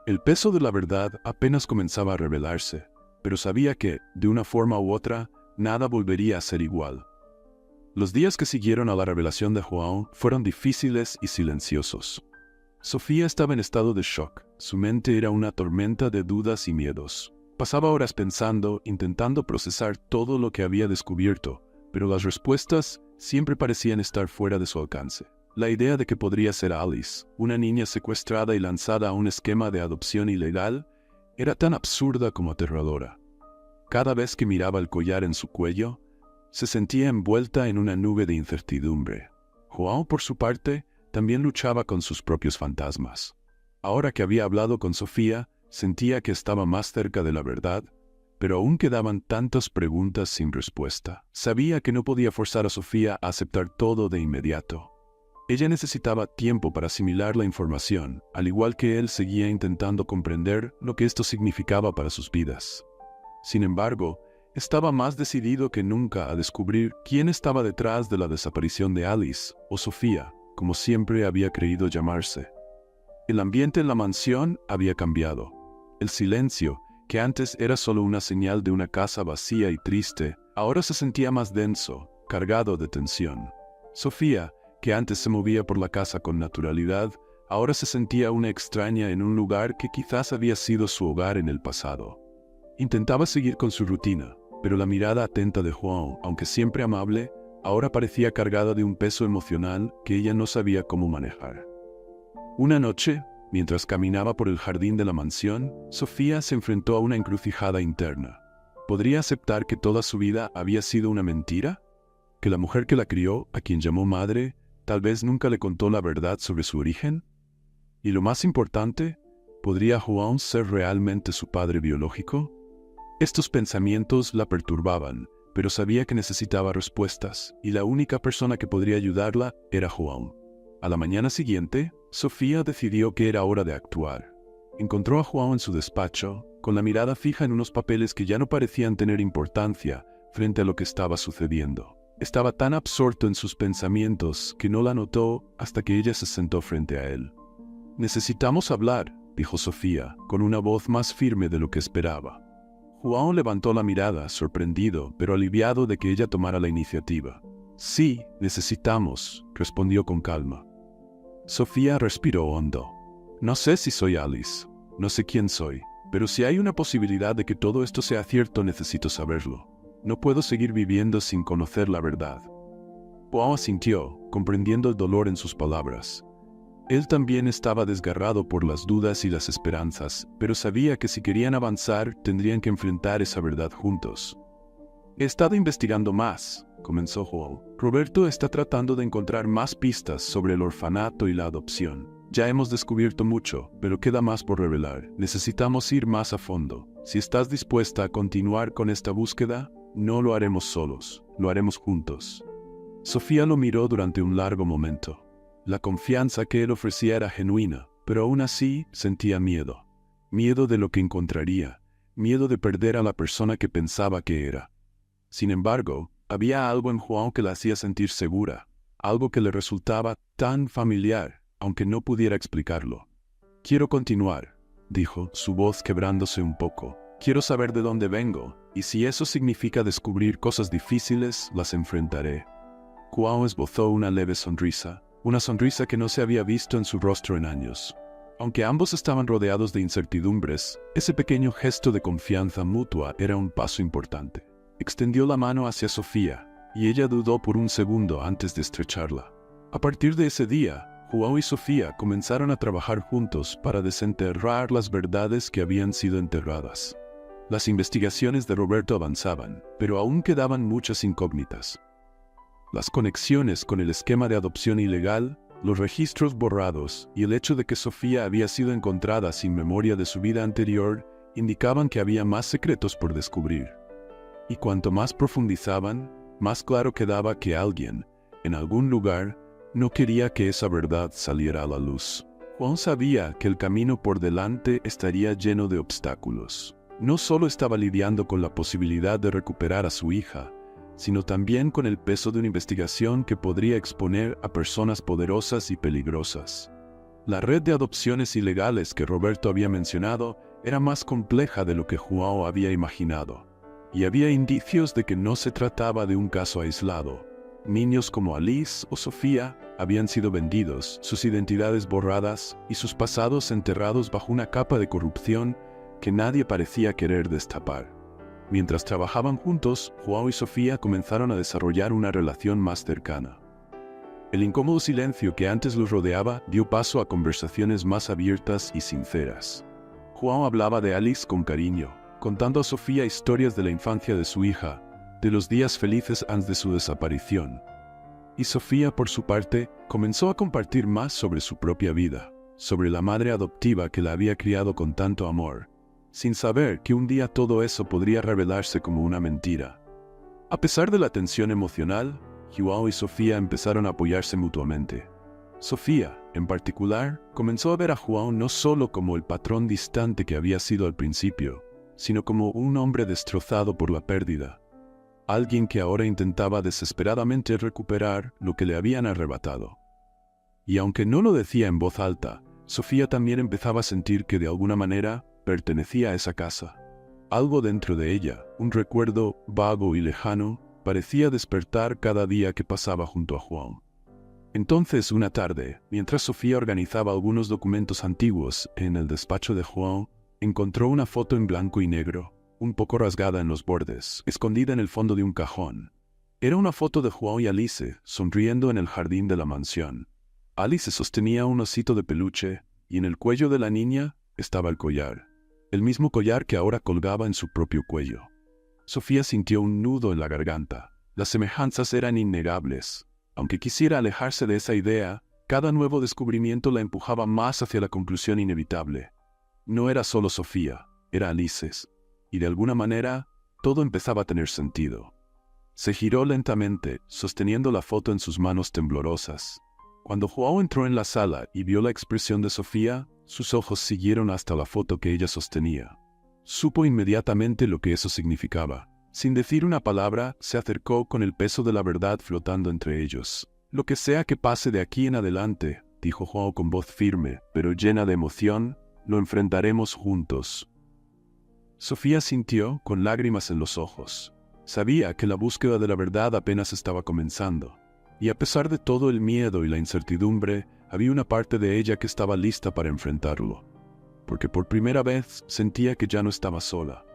El peso de la verdad apenas comenzaba a revelarse, pero sabía que, de una forma u otra, nada volvería a ser igual. Los días que siguieron a la revelación de João fueron difíciles y silenciosos. Sofía estaba en estado de shock. Su mente era una tormenta de dudas y miedos. Pasaba horas pensando, intentando procesar todo lo que había descubierto, pero las respuestas siempre parecían estar fuera de su alcance. La idea de que podría ser Alice, una niña secuestrada y lanzada a un esquema de adopción ilegal, era tan absurda como aterradora. Cada vez que miraba el collar en su cuello, se sentía envuelta en una nube de incertidumbre. João, por su parte, también luchaba con sus propios fantasmas. Ahora que había hablado con Sofía, sentía que estaba más cerca de la verdad, pero aún quedaban tantas preguntas sin respuesta. Sabía que no podía forzar a Sofía a aceptar todo de inmediato. Ella necesitaba tiempo para asimilar la información, al igual que él seguía intentando comprender lo que esto significaba para sus vidas. Sin embargo, estaba más decidido que nunca a descubrir quién estaba detrás de la desaparición de Alice, o Sofía, como siempre había creído llamarse. El ambiente en la mansión había cambiado. El silencio, que antes era solo una señal de una casa vacía y triste, ahora se sentía más denso, cargado de tensión. Sofía, que antes se movía por la casa con naturalidad, ahora se sentía una extraña en un lugar que quizás había sido su hogar en el pasado. Intentaba seguir con su rutina, pero la mirada atenta de João, aunque siempre amable, ahora parecía cargada de un peso emocional que ella no sabía cómo manejar. Una noche, mientras caminaba por el jardín de la mansión, Sofía se enfrentó a una encrucijada interna. ¿Podría aceptar que toda su vida había sido una mentira? ¿Que la mujer que la crió, a quien llamó madre, tal vez nunca le contó la verdad sobre su origen? Y lo más importante, ¿podría João ser realmente su padre biológico? Estos pensamientos la perturbaban, pero sabía que necesitaba respuestas, y la única persona que podría ayudarla era João. A la mañana siguiente, Sofía decidió que era hora de actuar. Encontró a João en su despacho, con la mirada fija en unos papeles que ya no parecían tener importancia frente a lo que estaba sucediendo. Estaba tan absorto en sus pensamientos que no la notó hasta que ella se sentó frente a él. «Necesitamos hablar», dijo Sofía, con una voz más firme de lo que esperaba. João levantó la mirada, sorprendido, pero aliviado de que ella tomara la iniciativa. «Sí, necesitamos», respondió con calma. Sofía respiró hondo. «No sé si soy Alice, no sé quién soy, pero si hay una posibilidad de que todo esto sea cierto, necesito saberlo. No puedo seguir viviendo sin conocer la verdad». João asintió, comprendiendo el dolor en sus palabras. Él también estaba desgarrado por las dudas y las esperanzas, pero sabía que si querían avanzar, tendrían que enfrentar esa verdad juntos. «He estado investigando más», comenzó João. «Roberto está tratando de encontrar más pistas sobre el orfanato y la adopción. Ya hemos descubierto mucho, pero queda más por revelar. Necesitamos ir más a fondo. Si estás dispuesta a continuar con esta búsqueda, no lo haremos solos, lo haremos juntos». Sofía lo miró durante un largo momento. La confianza que él ofrecía era genuina, pero aún así sentía miedo. Miedo de lo que encontraría, miedo de perder a la persona que pensaba que era. Sin embargo, había algo en João que la hacía sentir segura, algo que le resultaba tan familiar, aunque no pudiera explicarlo. «Quiero continuar», dijo, su voz quebrándose un poco. «Quiero saber de dónde vengo, y si eso significa descubrir cosas difíciles, las enfrentaré». João esbozó una leve sonrisa, una sonrisa que no se había visto en su rostro en años. Aunque ambos estaban rodeados de incertidumbres, ese pequeño gesto de confianza mutua era un paso importante. Extendió la mano hacia Sofía, y ella dudó por un segundo antes de estrecharla. A partir de ese día, João y Sofía comenzaron a trabajar juntos para desenterrar las verdades que habían sido enterradas. Las investigaciones de Roberto avanzaban, pero aún quedaban muchas incógnitas. Las conexiones con el esquema de adopción ilegal, los registros borrados y el hecho de que Sofía había sido encontrada sin memoria de su vida anterior indicaban que había más secretos por descubrir. Y cuanto más profundizaban, más claro quedaba que alguien, en algún lugar, no quería que esa verdad saliera a la luz. João sabía que el camino por delante estaría lleno de obstáculos. No solo estaba lidiando con la posibilidad de recuperar a su hija, sino también con el peso de una investigación que podría exponer a personas poderosas y peligrosas. La red de adopciones ilegales que Roberto había mencionado era más compleja de lo que João había imaginado, y había indicios de que no se trataba de un caso aislado. Niños como Alice o Sofía habían sido vendidos, sus identidades borradas y sus pasados enterrados bajo una capa de corrupción que nadie parecía querer destapar. Mientras trabajaban juntos, João y Sofía comenzaron a desarrollar una relación más cercana. El incómodo silencio que antes los rodeaba dio paso a conversaciones más abiertas y sinceras. João hablaba de Alice con cariño, contando a Sofía historias de la infancia de su hija, de los días felices antes de su desaparición. Y Sofía, por su parte, comenzó a compartir más sobre su propia vida, sobre la madre adoptiva que la había criado con tanto amor, sin saber que un día todo eso podría revelarse como una mentira. A pesar de la tensión emocional, João y Sofía empezaron a apoyarse mutuamente. Sofía, en particular, comenzó a ver a João no solo como el patrón distante que había sido al principio, sino como un hombre destrozado por la pérdida. Alguien que ahora intentaba desesperadamente recuperar lo que le habían arrebatado. Y aunque no lo decía en voz alta, Sofía también empezaba a sentir que de alguna manera pertenecía a esa casa. Algo dentro de ella, un recuerdo vago y lejano, parecía despertar cada día que pasaba junto a João. Entonces, una tarde, mientras Sofía organizaba algunos documentos antiguos en el despacho de João, encontró una foto en blanco y negro, un poco rasgada en los bordes, escondida en el fondo de un cajón. Era una foto de João y Alice, sonriendo en el jardín de la mansión. Alice sostenía un osito de peluche, y en el cuello de la niña estaba el collar. El mismo collar que ahora colgaba en su propio cuello. Sofía sintió un nudo en la garganta. Las semejanzas eran innegables. Aunque quisiera alejarse de esa idea, cada nuevo descubrimiento la empujaba más hacia la conclusión inevitable. No era solo Sofía, era Alice. Y de alguna manera, todo empezaba a tener sentido. Se giró lentamente, sosteniendo la foto en sus manos temblorosas. Cuando João entró en la sala y vio la expresión de Sofía, Sus ojos siguieron hasta la foto que ella sostenía. Supo inmediatamente lo que eso significaba. Sin decir una palabra, se acercó con el peso de la verdad flotando entre ellos. «Lo que sea que pase de aquí en adelante», dijo João con voz firme, pero llena de emoción, «lo enfrentaremos juntos». Sofía sintió, con lágrimas en los ojos. Sabía que la búsqueda de la verdad apenas estaba comenzando. Y a pesar de todo el miedo y la incertidumbre, había una parte de ella que estaba lista para enfrentarlo. Porque por primera vez sentía que ya no estaba sola.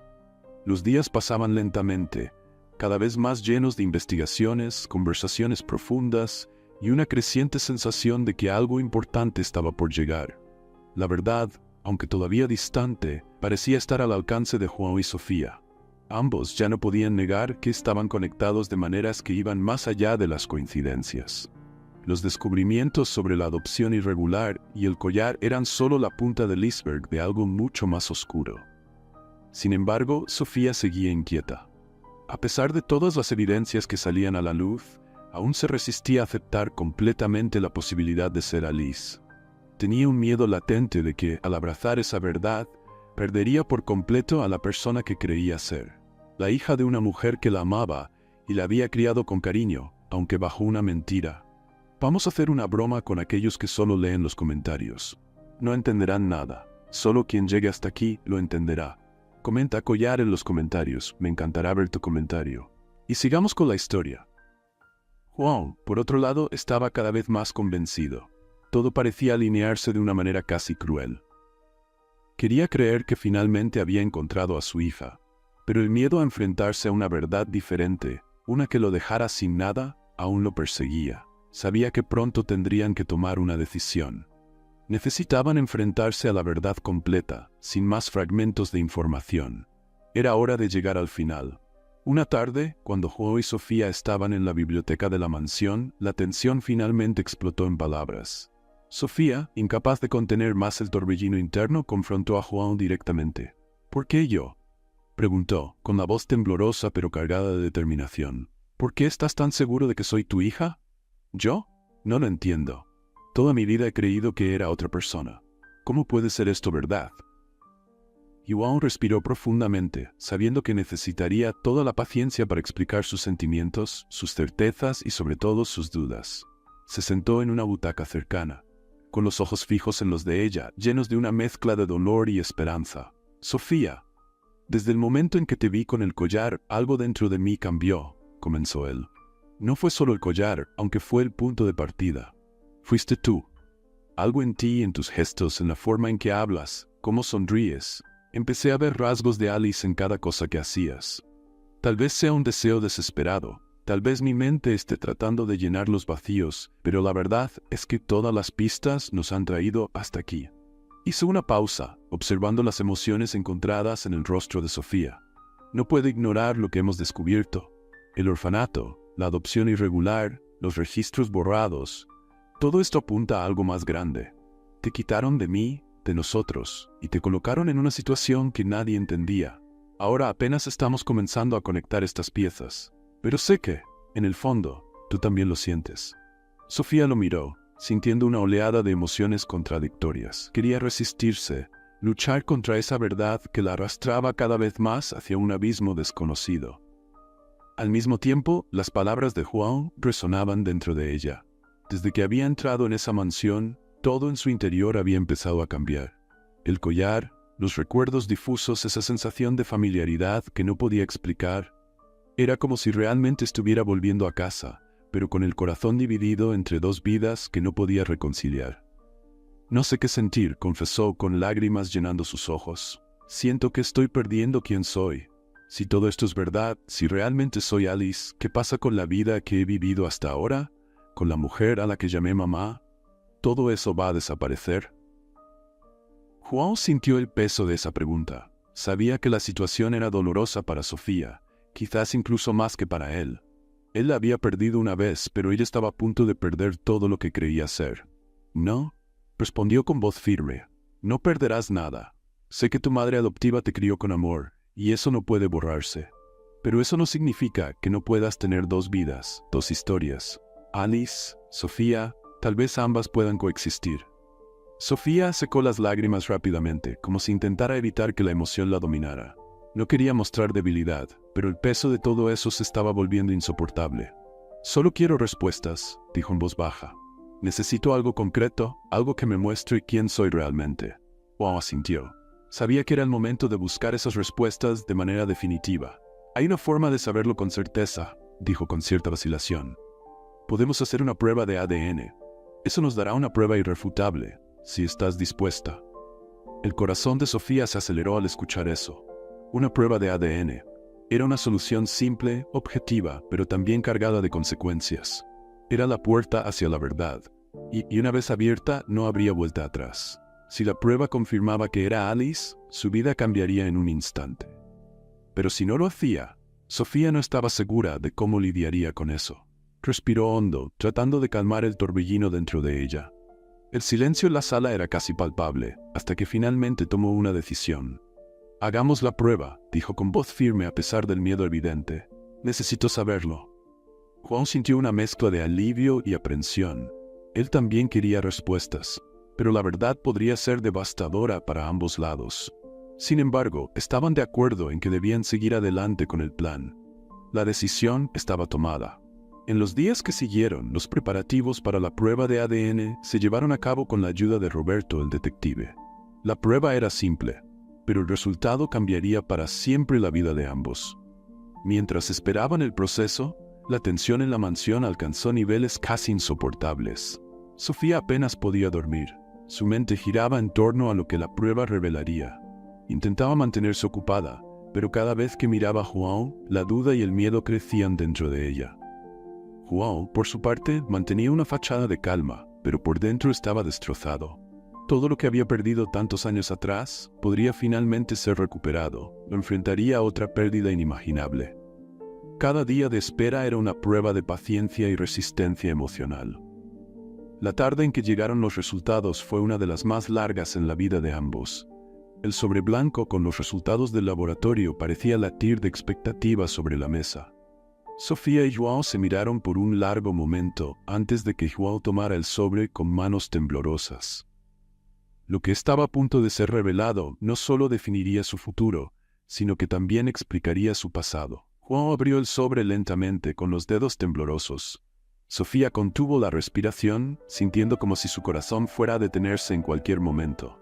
Los días pasaban lentamente, cada vez más llenos de investigaciones, conversaciones profundas y una creciente sensación de que algo importante estaba por llegar. La verdad, aunque todavía distante, parecía estar al alcance de João y Sofía. Ambos ya no podían negar que estaban conectados de maneras que iban más allá de las coincidencias. Los descubrimientos sobre la adopción irregular y el collar eran solo la punta del iceberg de algo mucho más oscuro. Sin embargo, Sofía seguía inquieta. A pesar de todas las evidencias que salían a la luz, aún se resistía a aceptar completamente la posibilidad de ser Alice. Tenía un miedo latente de que, al abrazar esa verdad, perdería por completo a la persona que creía ser. La hija de una mujer que la amaba y la había criado con cariño, aunque bajo una mentira. Vamos a hacer una broma con aquellos que solo leen los comentarios. No entenderán nada. Solo quien llegue hasta aquí lo entenderá. Comenta collar en los comentarios. Me encantará ver tu comentario. Y sigamos con la historia. João, por otro lado, estaba cada vez más convencido. Todo parecía alinearse de una manera casi cruel. Quería creer que finalmente había encontrado a su hija, pero el miedo a enfrentarse a una verdad diferente, una que lo dejara sin nada, aún lo perseguía. Sabía que pronto tendrían que tomar una decisión. Necesitaban enfrentarse a la verdad completa, sin más fragmentos de información. Era hora de llegar al final. Una tarde, cuando João y Sofía estaban en la biblioteca de la mansión, la tensión finalmente explotó en palabras. Sofía, incapaz de contener más el torbellino interno, confrontó a João directamente. «¿Por qué yo?», preguntó, con la voz temblorosa pero cargada de determinación. «¿Por qué estás tan seguro de que soy tu hija?». «¿Yo? No lo entiendo. Toda mi vida he creído que era otra persona. ¿Cómo puede ser esto verdad?». João respiró profundamente, sabiendo que necesitaría toda la paciencia para explicar sus sentimientos, sus certezas y sobre todo sus dudas. Se sentó en una butaca cercana, con los ojos fijos en los de ella, llenos de una mezcla de dolor y esperanza. «Sofía, desde el momento en que te vi con el collar, algo dentro de mí cambió», comenzó él. «No fue solo el collar, aunque fue el punto de partida. Fuiste tú. Algo en ti, en tus gestos, en la forma en que hablas, cómo sonríes. Empecé a ver rasgos de Alice en cada cosa que hacías. Tal vez sea un deseo desesperado. Tal vez mi mente esté tratando de llenar los vacíos, pero la verdad es que todas las pistas nos han traído hasta aquí». Hizo una pausa, observando las emociones encontradas en el rostro de Sofía. No puedo ignorar lo que hemos descubierto. El orfanato, la adopción irregular, los registros borrados. Todo esto apunta a algo más grande. Te quitaron de mí, de nosotros, y te colocaron en una situación que nadie entendía. Ahora apenas estamos comenzando a conectar estas piezas. Pero sé que, en el fondo, tú también lo sientes. Sofía lo miró, sintiendo una oleada de emociones contradictorias. Quería resistirse, luchar contra esa verdad que la arrastraba cada vez más hacia un abismo desconocido. Al mismo tiempo, las palabras de João resonaban dentro de ella. Desde que había entrado en esa mansión, todo en su interior había empezado a cambiar. El collar, los recuerdos difusos, esa sensación de familiaridad que no podía explicar. Era como si realmente estuviera volviendo a casa, pero con el corazón dividido entre dos vidas que no podía reconciliar. «No sé qué sentir», confesó con lágrimas llenando sus ojos. «Siento que estoy perdiendo quién soy. Si todo esto es verdad, si realmente soy Alice, ¿qué pasa con la vida que he vivido hasta ahora? ¿Con la mujer a la que llamé mamá? ¿Todo eso va a desaparecer?». João sintió el peso de esa pregunta. Sabía que la situación era dolorosa para Sofía, quizás incluso más que para él. Él la había perdido una vez, pero ella estaba a punto de perder todo lo que creía ser. «No», respondió con voz firme. «No perderás nada. Sé que tu madre adoptiva te crió con amor, y eso no puede borrarse. Pero eso no significa que no puedas tener dos vidas, dos historias. Alice, Sofía, tal vez ambas puedan coexistir». Sofía secó las lágrimas rápidamente, como si intentara evitar que la emoción la dominara. No quería mostrar debilidad, pero el peso de todo eso se estaba volviendo insoportable. «Solo quiero respuestas», dijo en voz baja. «Necesito algo concreto, algo que me muestre quién soy realmente». Huang asintió. Sabía que era el momento de buscar esas respuestas de manera definitiva. «Hay una forma de saberlo con certeza», dijo con cierta vacilación. «Podemos hacer una prueba de ADN. Eso nos dará una prueba irrefutable, si estás dispuesta». El corazón de Sofía se aceleró al escuchar eso. Una prueba de ADN. Era una solución simple, objetiva, pero también cargada de consecuencias. Era la puerta hacia la verdad. Y una vez abierta, no habría vuelta atrás. Si la prueba confirmaba que era Alice, su vida cambiaría en un instante. Pero si no lo hacía, Sofía no estaba segura de cómo lidiaría con eso. Respiró hondo, tratando de calmar el torbellino dentro de ella. El silencio en la sala era casi palpable, hasta que finalmente tomó una decisión. «Hagamos la prueba», dijo con voz firme a pesar del miedo evidente. «Necesito saberlo». Juan sintió una mezcla de alivio y aprensión. Él también quería respuestas, pero la verdad podría ser devastadora para ambos lados. Sin embargo, estaban de acuerdo en que debían seguir adelante con el plan. La decisión estaba tomada. En los días que siguieron, los preparativos para la prueba de ADN se llevaron a cabo con la ayuda de Roberto, el detective. La prueba era simple, pero el resultado cambiaría para siempre la vida de ambos. Mientras esperaban el proceso, la tensión en la mansión alcanzó niveles casi insoportables. Sofía apenas podía dormir. Su mente giraba en torno a lo que la prueba revelaría. Intentaba mantenerse ocupada, pero cada vez que miraba a Juan, la duda y el miedo crecían dentro de ella. Juan, por su parte, mantenía una fachada de calma, pero por dentro estaba destrozado. Todo lo que había perdido tantos años atrás podría finalmente ser recuperado. Lo enfrentaría a otra pérdida inimaginable. Cada día de espera era una prueba de paciencia y resistencia emocional. La tarde en que llegaron los resultados fue una de las más largas en la vida de ambos. El sobre blanco con los resultados del laboratorio parecía latir de expectativa sobre la mesa. Sofía y João se miraron por un largo momento antes de que João tomara el sobre con manos temblorosas. Lo que estaba a punto de ser revelado no solo definiría su futuro, sino que también explicaría su pasado. João abrió el sobre lentamente con los dedos temblorosos. Sofía contuvo la respiración, sintiendo como si su corazón fuera a detenerse en cualquier momento.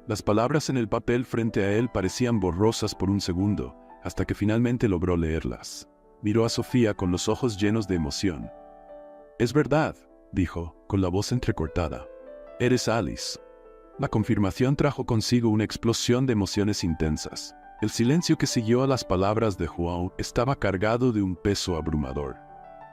Las palabras en el papel frente a él parecían borrosas por un segundo, hasta que finalmente logró leerlas. Miró a Sofía con los ojos llenos de emoción. «Es verdad», dijo, con la voz entrecortada. «Eres Alice». La confirmación trajo consigo una explosión de emociones intensas. El silencio que siguió a las palabras de João estaba cargado de un peso abrumador.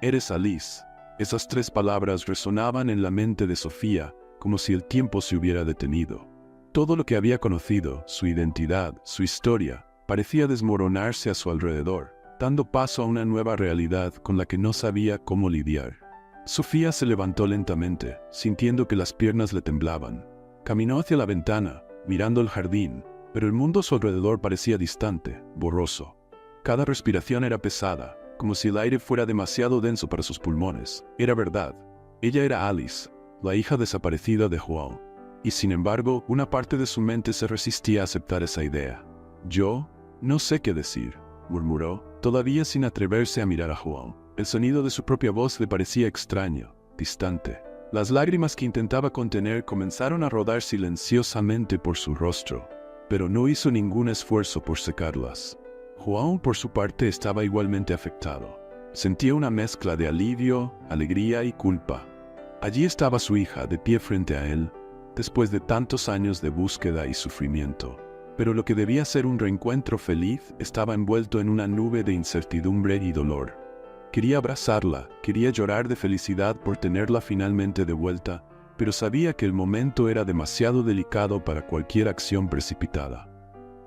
«Eres Alice». Esas tres palabras resonaban en la mente de Sofía como si el tiempo se hubiera detenido. Todo lo que había conocido, su identidad, su historia, parecía desmoronarse a su alrededor, dando paso a una nueva realidad con la que no sabía cómo lidiar. Sofía se levantó lentamente, sintiendo que las piernas le temblaban. Caminó hacia la ventana, mirando el jardín, pero el mundo a su alrededor parecía distante, borroso. Cada respiración era pesada, como si el aire fuera demasiado denso para sus pulmones. Era verdad. Ella era Alice, la hija desaparecida de João. Y sin embargo, una parte de su mente se resistía a aceptar esa idea. «Yo no sé qué decir», murmuró, todavía sin atreverse a mirar a João. El sonido de su propia voz le parecía extraño, distante. Las lágrimas que intentaba contener comenzaron a rodar silenciosamente por su rostro, pero no hizo ningún esfuerzo por secarlas. João, por su parte, estaba igualmente afectado. Sentía una mezcla de alivio, alegría y culpa. Allí estaba su hija, de pie frente a él, después de tantos años de búsqueda y sufrimiento. Pero lo que debía ser un reencuentro feliz estaba envuelto en una nube de incertidumbre y dolor. Quería abrazarla, quería llorar de felicidad por tenerla finalmente de vuelta, pero sabía que el momento era demasiado delicado para cualquier acción precipitada.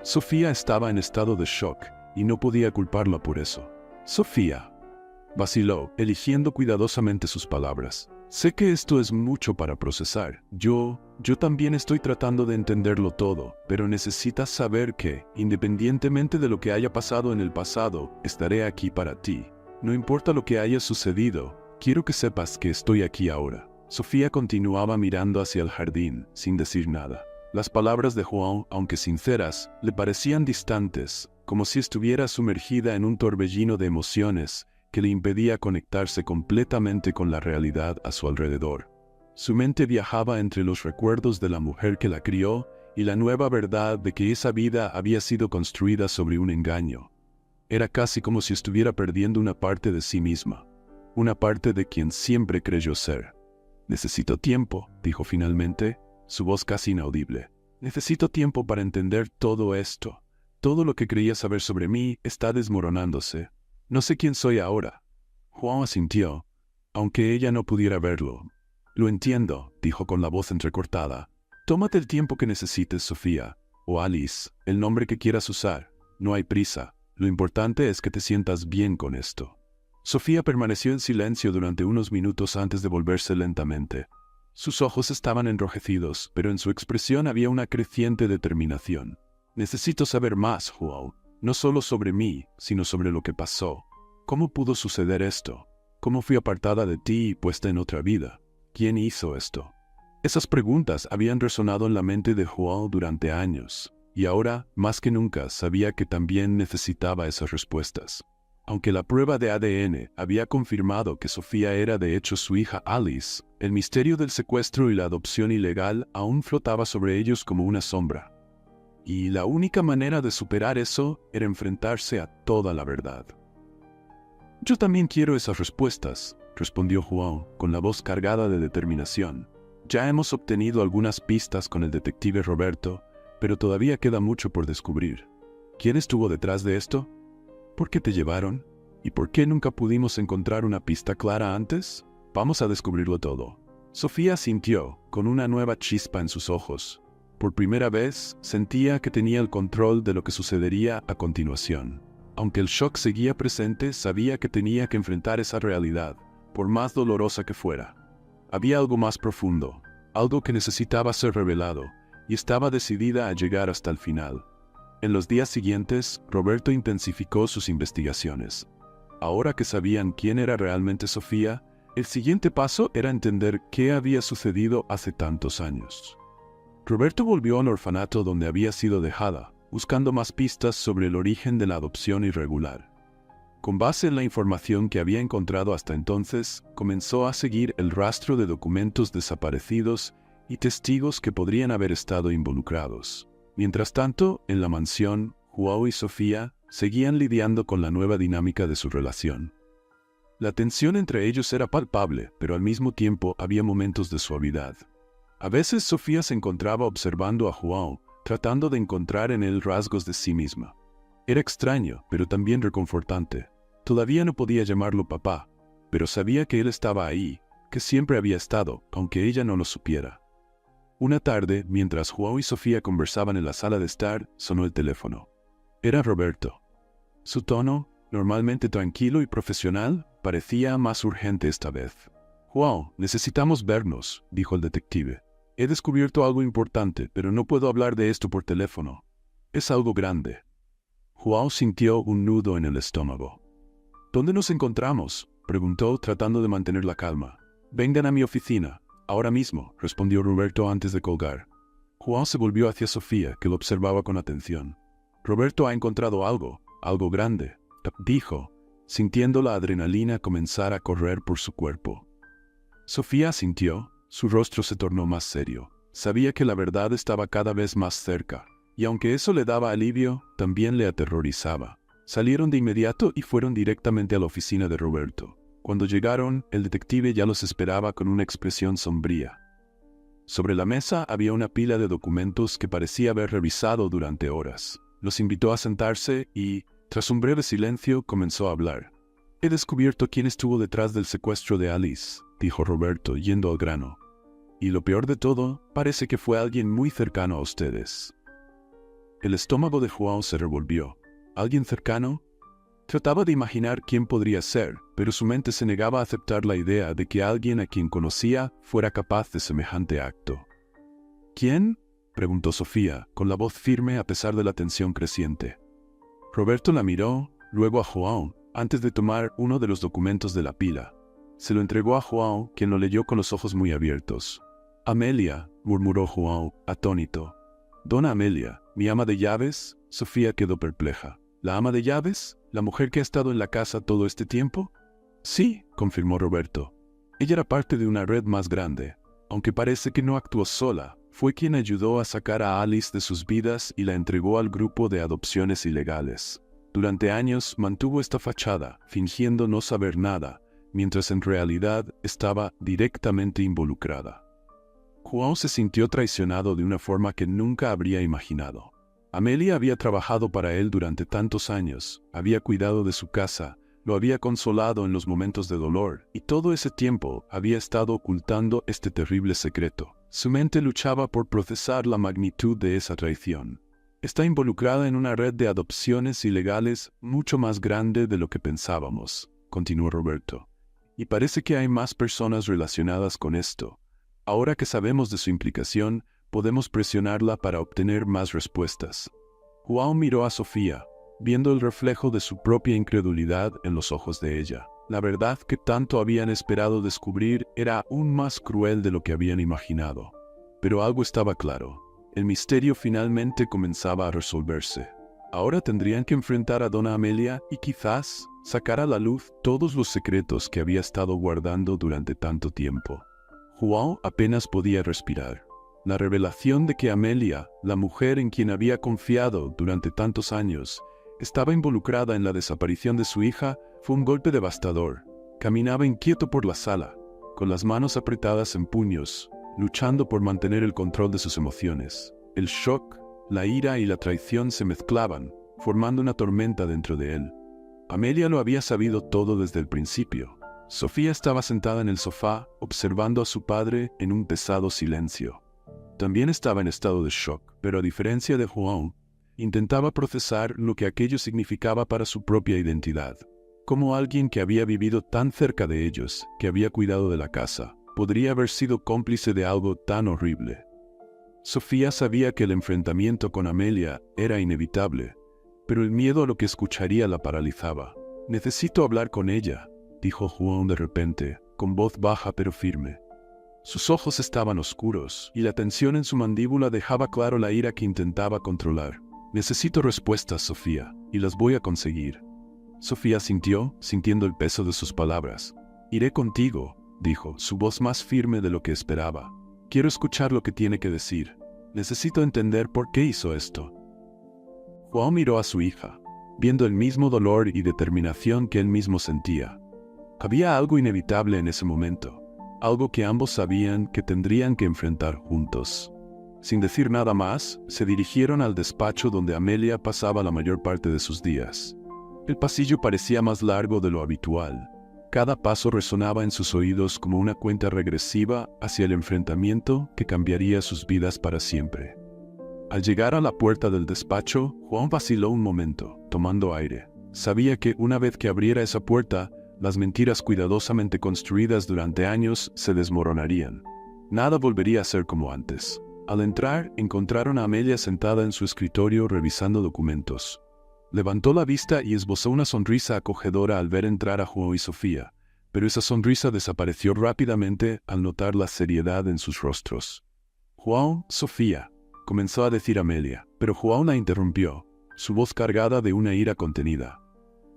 Sofía estaba en estado de shock, y no podía culparla por eso. «Sofía», vaciló, eligiendo cuidadosamente sus palabras. «Sé que esto es mucho para procesar. Yo también estoy tratando de entenderlo todo, pero necesitas saber que, independientemente de lo que haya pasado en el pasado, estaré aquí para ti. No importa lo que haya sucedido, quiero que sepas que estoy aquí ahora». Sofía continuaba mirando hacia el jardín, sin decir nada. Las palabras de João, aunque sinceras, le parecían distantes, como si estuviera sumergida en un torbellino de emociones que le impedía conectarse completamente con la realidad a su alrededor. Su mente viajaba entre los recuerdos de la mujer que la crió y la nueva verdad de que esa vida había sido construida sobre un engaño. Era casi como si estuviera perdiendo una parte de sí misma, una parte de quien siempre creyó ser. «Necesito tiempo», dijo finalmente, su voz casi inaudible. «Necesito tiempo para entender todo esto. Todo lo que creía saber sobre mí está desmoronándose. No sé quién soy ahora». João asintió, aunque ella no pudiera verlo. «Lo entiendo», dijo con la voz entrecortada. «Tómate el tiempo que necesites, Sofía, o Alice, el nombre que quieras usar. No hay prisa. Lo importante es que te sientas bien con esto». Sofía permaneció en silencio durante unos minutos antes de volverse lentamente. Sus ojos estaban enrojecidos, pero en su expresión había una creciente determinación. «Necesito saber más, João. No solo sobre mí, sino sobre lo que pasó. ¿Cómo pudo suceder esto? ¿Cómo fui apartada de ti y puesta en otra vida? ¿Quién hizo esto?». Esas preguntas habían resonado en la mente de João durante años, y ahora, más que nunca, sabía que también necesitaba esas respuestas. Aunque la prueba de ADN había confirmado que Sofía era de hecho su hija Alice, el misterio del secuestro y la adopción ilegal aún flotaba sobre ellos como una sombra. Y la única manera de superar eso era enfrentarse a toda la verdad. «Yo también quiero esas respuestas», respondió João, con la voz cargada de determinación. «Ya hemos obtenido algunas pistas con el detective Roberto, pero todavía queda mucho por descubrir. ¿Quién estuvo detrás de esto? ¿Por qué te llevaron? ¿Y por qué nunca pudimos encontrar una pista clara antes? Vamos a descubrirlo todo». Sofía sintió, con una nueva chispa en sus ojos. Por primera vez, sentía que tenía el control de lo que sucedería a continuación. Aunque el shock seguía presente, sabía que tenía que enfrentar esa realidad, por más dolorosa que fuera. Había algo más profundo, algo que necesitaba ser revelado, y estaba decidida a llegar hasta el final. En los días siguientes, Roberto intensificó sus investigaciones. Ahora que sabían quién era realmente Sofía, el siguiente paso era entender qué había sucedido hace tantos años. Roberto volvió al orfanato donde había sido dejada, buscando más pistas sobre el origen de la adopción irregular. Con base en la información que había encontrado hasta entonces, comenzó a seguir el rastro de documentos desaparecidos y testigos que podrían haber estado involucrados. Mientras tanto, en la mansión, João y Sofía seguían lidiando con la nueva dinámica de su relación. La tensión entre ellos era palpable, pero al mismo tiempo había momentos de suavidad. A veces Sofía se encontraba observando a João, tratando de encontrar en él rasgos de sí misma. Era extraño, pero también reconfortante. Todavía no podía llamarlo papá, pero sabía que él estaba ahí, que siempre había estado, aunque ella no lo supiera. Una tarde, mientras João y Sofía conversaban en la sala de estar, sonó el teléfono. Era Roberto. Su tono, normalmente tranquilo y profesional, parecía más urgente esta vez. «João, necesitamos vernos», dijo el detective. «He descubierto algo importante, pero no puedo hablar de esto por teléfono. Es algo grande». João sintió un nudo en el estómago. «¿Dónde nos encontramos?», preguntó, tratando de mantener la calma. «Vengan a mi oficina. Ahora mismo», respondió Roberto antes de colgar. João se volvió hacia Sofía, que lo observaba con atención. «Roberto ha encontrado algo grande», dijo, sintiendo la adrenalina comenzar a correr por su cuerpo. Sofía asintió, su rostro se tornó más serio. Sabía que la verdad estaba cada vez más cerca, y aunque eso le daba alivio, también le aterrorizaba. Salieron de inmediato y fueron directamente a la oficina de Roberto. Cuando llegaron, el detective ya los esperaba con una expresión sombría. Sobre la mesa había una pila de documentos que parecía haber revisado durante horas. Los invitó a sentarse y, tras un breve silencio, comenzó a hablar. «He descubierto quién estuvo detrás del secuestro de Alice», dijo Roberto, yendo al grano. «Y lo peor de todo, parece que fue alguien muy cercano a ustedes». El estómago de João se revolvió. ¿Alguien cercano? Trataba de imaginar quién podría ser, pero su mente se negaba a aceptar la idea de que alguien a quien conocía fuera capaz de semejante acto. ¿Quién?, preguntó Sofía, con la voz firme a pesar de la tensión creciente. Roberto la miró, luego a João, antes de tomar uno de los documentos de la pila. Se lo entregó a João, quien lo leyó con los ojos muy abiertos. «Amelia», murmuró João, atónito. «Dona Amelia, mi ama de llaves». Sofía quedó perpleja. «¿La ama de llaves? ¿La mujer que ha estado en la casa todo este tiempo?» «Sí», confirmó Roberto. «Ella era parte de una red más grande. Aunque parece que no actuó sola, fue quien ayudó a sacar a Alice de sus vidas y la entregó al grupo de adopciones ilegales. Durante años mantuvo esta fachada, fingiendo no saber nada, mientras en realidad estaba directamente involucrada». João se sintió traicionado de una forma que nunca habría imaginado. Amelia había trabajado para él durante tantos años, había cuidado de su casa, lo había consolado en los momentos de dolor, y todo ese tiempo había estado ocultando este terrible secreto. Su mente luchaba por procesar la magnitud de esa traición. «Está involucrada en una red de adopciones ilegales mucho más grande de lo que pensábamos», continuó Roberto. «Y parece que hay más personas relacionadas con esto. Ahora que sabemos de su implicación, podemos presionarla para obtener más respuestas». João miró a Sofía, viendo el reflejo de su propia incredulidad en los ojos de ella. La verdad que tanto habían esperado descubrir era aún más cruel de lo que habían imaginado. Pero algo estaba claro. El misterio finalmente comenzaba a resolverse. Ahora tendrían que enfrentar a Dona Amelia y quizás sacar a la luz todos los secretos que había estado guardando durante tanto tiempo. João apenas podía respirar. La revelación de que Amelia, la mujer en quien había confiado durante tantos años, estaba involucrada en la desaparición de su hija, fue un golpe devastador. Caminaba inquieto por la sala, con las manos apretadas en puños, luchando por mantener el control de sus emociones. El shock, la ira y la traición se mezclaban, formando una tormenta dentro de él. Amelia lo había sabido todo desde el principio. Sofía estaba sentada en el sofá, observando a su padre en un pesado silencio. También estaba en estado de shock, pero a diferencia de João, intentaba procesar lo que aquello significaba para su propia identidad. Como alguien que había vivido tan cerca de ellos, que había cuidado de la casa, podría haber sido cómplice de algo tan horrible. Sofía sabía que el enfrentamiento con Amelia era inevitable, pero el miedo a lo que escucharía la paralizaba. «Necesito hablar con ella», dijo João de repente, con voz baja pero firme. Sus ojos estaban oscuros, y la tensión en su mandíbula dejaba claro la ira que intentaba controlar. «Necesito respuestas, Sofía, y las voy a conseguir». Sofía sintió, sintiendo el peso de sus palabras. «Iré contigo», dijo, su voz más firme de lo que esperaba. «Quiero escuchar lo que tiene que decir. Necesito entender por qué hizo esto». João miró a su hija, viendo el mismo dolor y determinación que él mismo sentía. Había algo inevitable en ese momento, algo que ambos sabían que tendrían que enfrentar juntos. Sin decir nada más, se dirigieron al despacho donde Amelia pasaba la mayor parte de sus días. El pasillo parecía más largo de lo habitual. Cada paso resonaba en sus oídos como una cuenta regresiva hacia el enfrentamiento que cambiaría sus vidas para siempre. Al llegar a la puerta del despacho, João vaciló un momento, tomando aire. Sabía que una vez que abriera esa puerta, las mentiras cuidadosamente construidas durante años se desmoronarían. Nada volvería a ser como antes. Al entrar, encontraron a Amelia sentada en su escritorio revisando documentos. Levantó la vista y esbozó una sonrisa acogedora al ver entrar a João y Sofía, pero esa sonrisa desapareció rápidamente al notar la seriedad en sus rostros. «João, Sofía», comenzó a decir Amelia, pero João la interrumpió, su voz cargada de una ira contenida.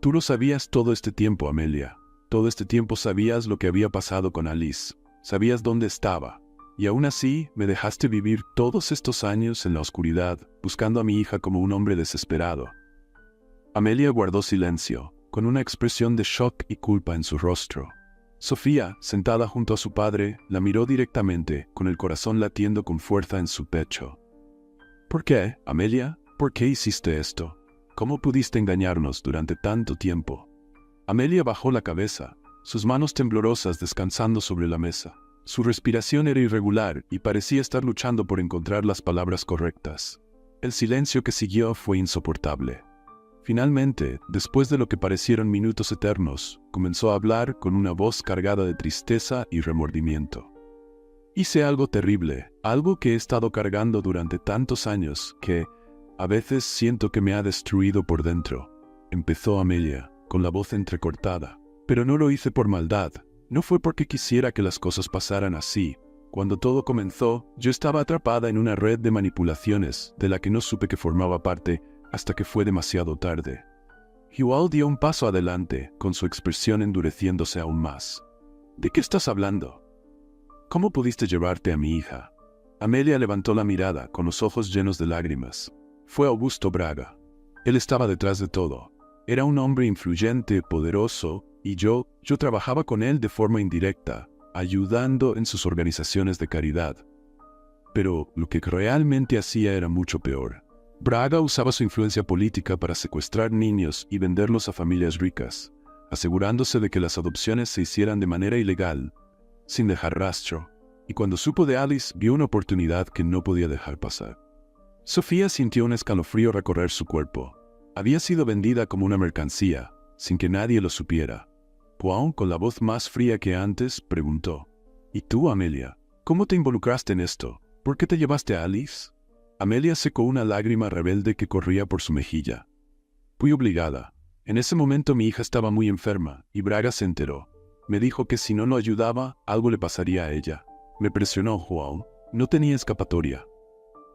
«Tú lo sabías todo este tiempo, Amelia. Todo este tiempo sabías lo que había pasado con Alice. Sabías dónde estaba. Y aún así, me dejaste vivir todos estos años en la oscuridad, buscando a mi hija como un hombre desesperado». Amelia guardó silencio, con una expresión de shock y culpa en su rostro. Sofía, sentada junto a su padre, la miró directamente, con el corazón latiendo con fuerza en su pecho. «¿Por qué, Amelia? ¿Por qué hiciste esto? ¿Cómo pudiste engañarnos durante tanto tiempo?» Amelia bajó la cabeza, sus manos temblorosas descansando sobre la mesa. Su respiración era irregular y parecía estar luchando por encontrar las palabras correctas. El silencio que siguió fue insoportable. Finalmente, después de lo que parecieron minutos eternos, comenzó a hablar con una voz cargada de tristeza y remordimiento. «Hice algo terrible, algo que he estado cargando durante tantos años que, a veces siento que me ha destruido por dentro», empezó Amelia, con la voz entrecortada. «Pero no lo hice por maldad, No fue porque quisiera que las cosas pasaran así. Cuando todo comenzó, yo estaba atrapada en una red de manipulaciones de la que no supe que formaba parte hasta que fue demasiado tarde. Hywal dio un paso adelante, con su expresión endureciéndose aún más. ¿De qué estás hablando? ¿Cómo pudiste llevarte a mi hija? Amelia levantó la mirada, con los ojos llenos de lágrimas. Fue Augusto Braga. Él estaba detrás de todo. Era un hombre influyente, poderoso, y yo trabajaba con él de forma indirecta, ayudando en sus organizaciones de caridad. Pero lo que realmente hacía era mucho peor. Braga usaba su influencia política para secuestrar niños y venderlos a familias ricas, asegurándose de que las adopciones se hicieran de manera ilegal, sin dejar rastro, y cuando supo de Alice vio una oportunidad que no podía dejar pasar. Sofía sintió un escalofrío recorrer su cuerpo. Había sido vendida como una mercancía, sin que nadie lo supiera. Poirot, con la voz más fría que antes, preguntó: ¿Y tú, Amelia? ¿Cómo te involucraste en esto? ¿Por qué te llevaste a Alice? Amelia secó una lágrima rebelde que corría por su mejilla. Fui obligada. En ese momento mi hija estaba muy enferma, y Braga se enteró. Me dijo que si no lo ayudaba, algo le pasaría a ella. Me presionó, João. No tenía escapatoria.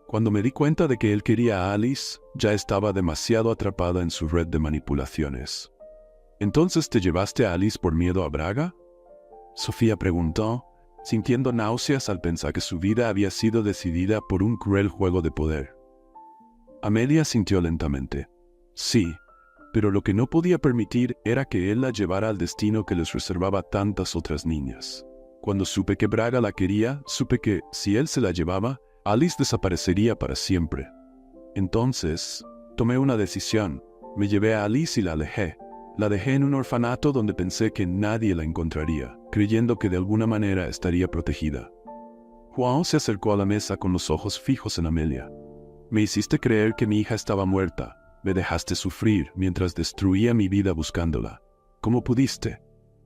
Cuando me di cuenta de que él quería a Alice, ya estaba demasiado atrapada en su red de manipulaciones. ¿Entonces te llevaste a Alice por miedo a Braga? Sofía preguntó, sintiendo náuseas al pensar que su vida había sido decidida por un cruel juego de poder. Amelia sintió lentamente. Sí, pero lo que no podía permitir era que él la llevara al destino que les reservaba a tantas otras niñas. Cuando supe que Braga la quería, supe que, si él se la llevaba, Alice desaparecería para siempre. Entonces, tomé una decisión. Me llevé a Alice y la alejé. La dejé en un orfanato donde pensé que nadie la encontraría, creyendo que de alguna manera estaría protegida. João se acercó a la mesa con los ojos fijos en Amelia. Me hiciste creer que mi hija estaba muerta. Me dejaste sufrir mientras destruía mi vida buscándola. ¿Cómo pudiste?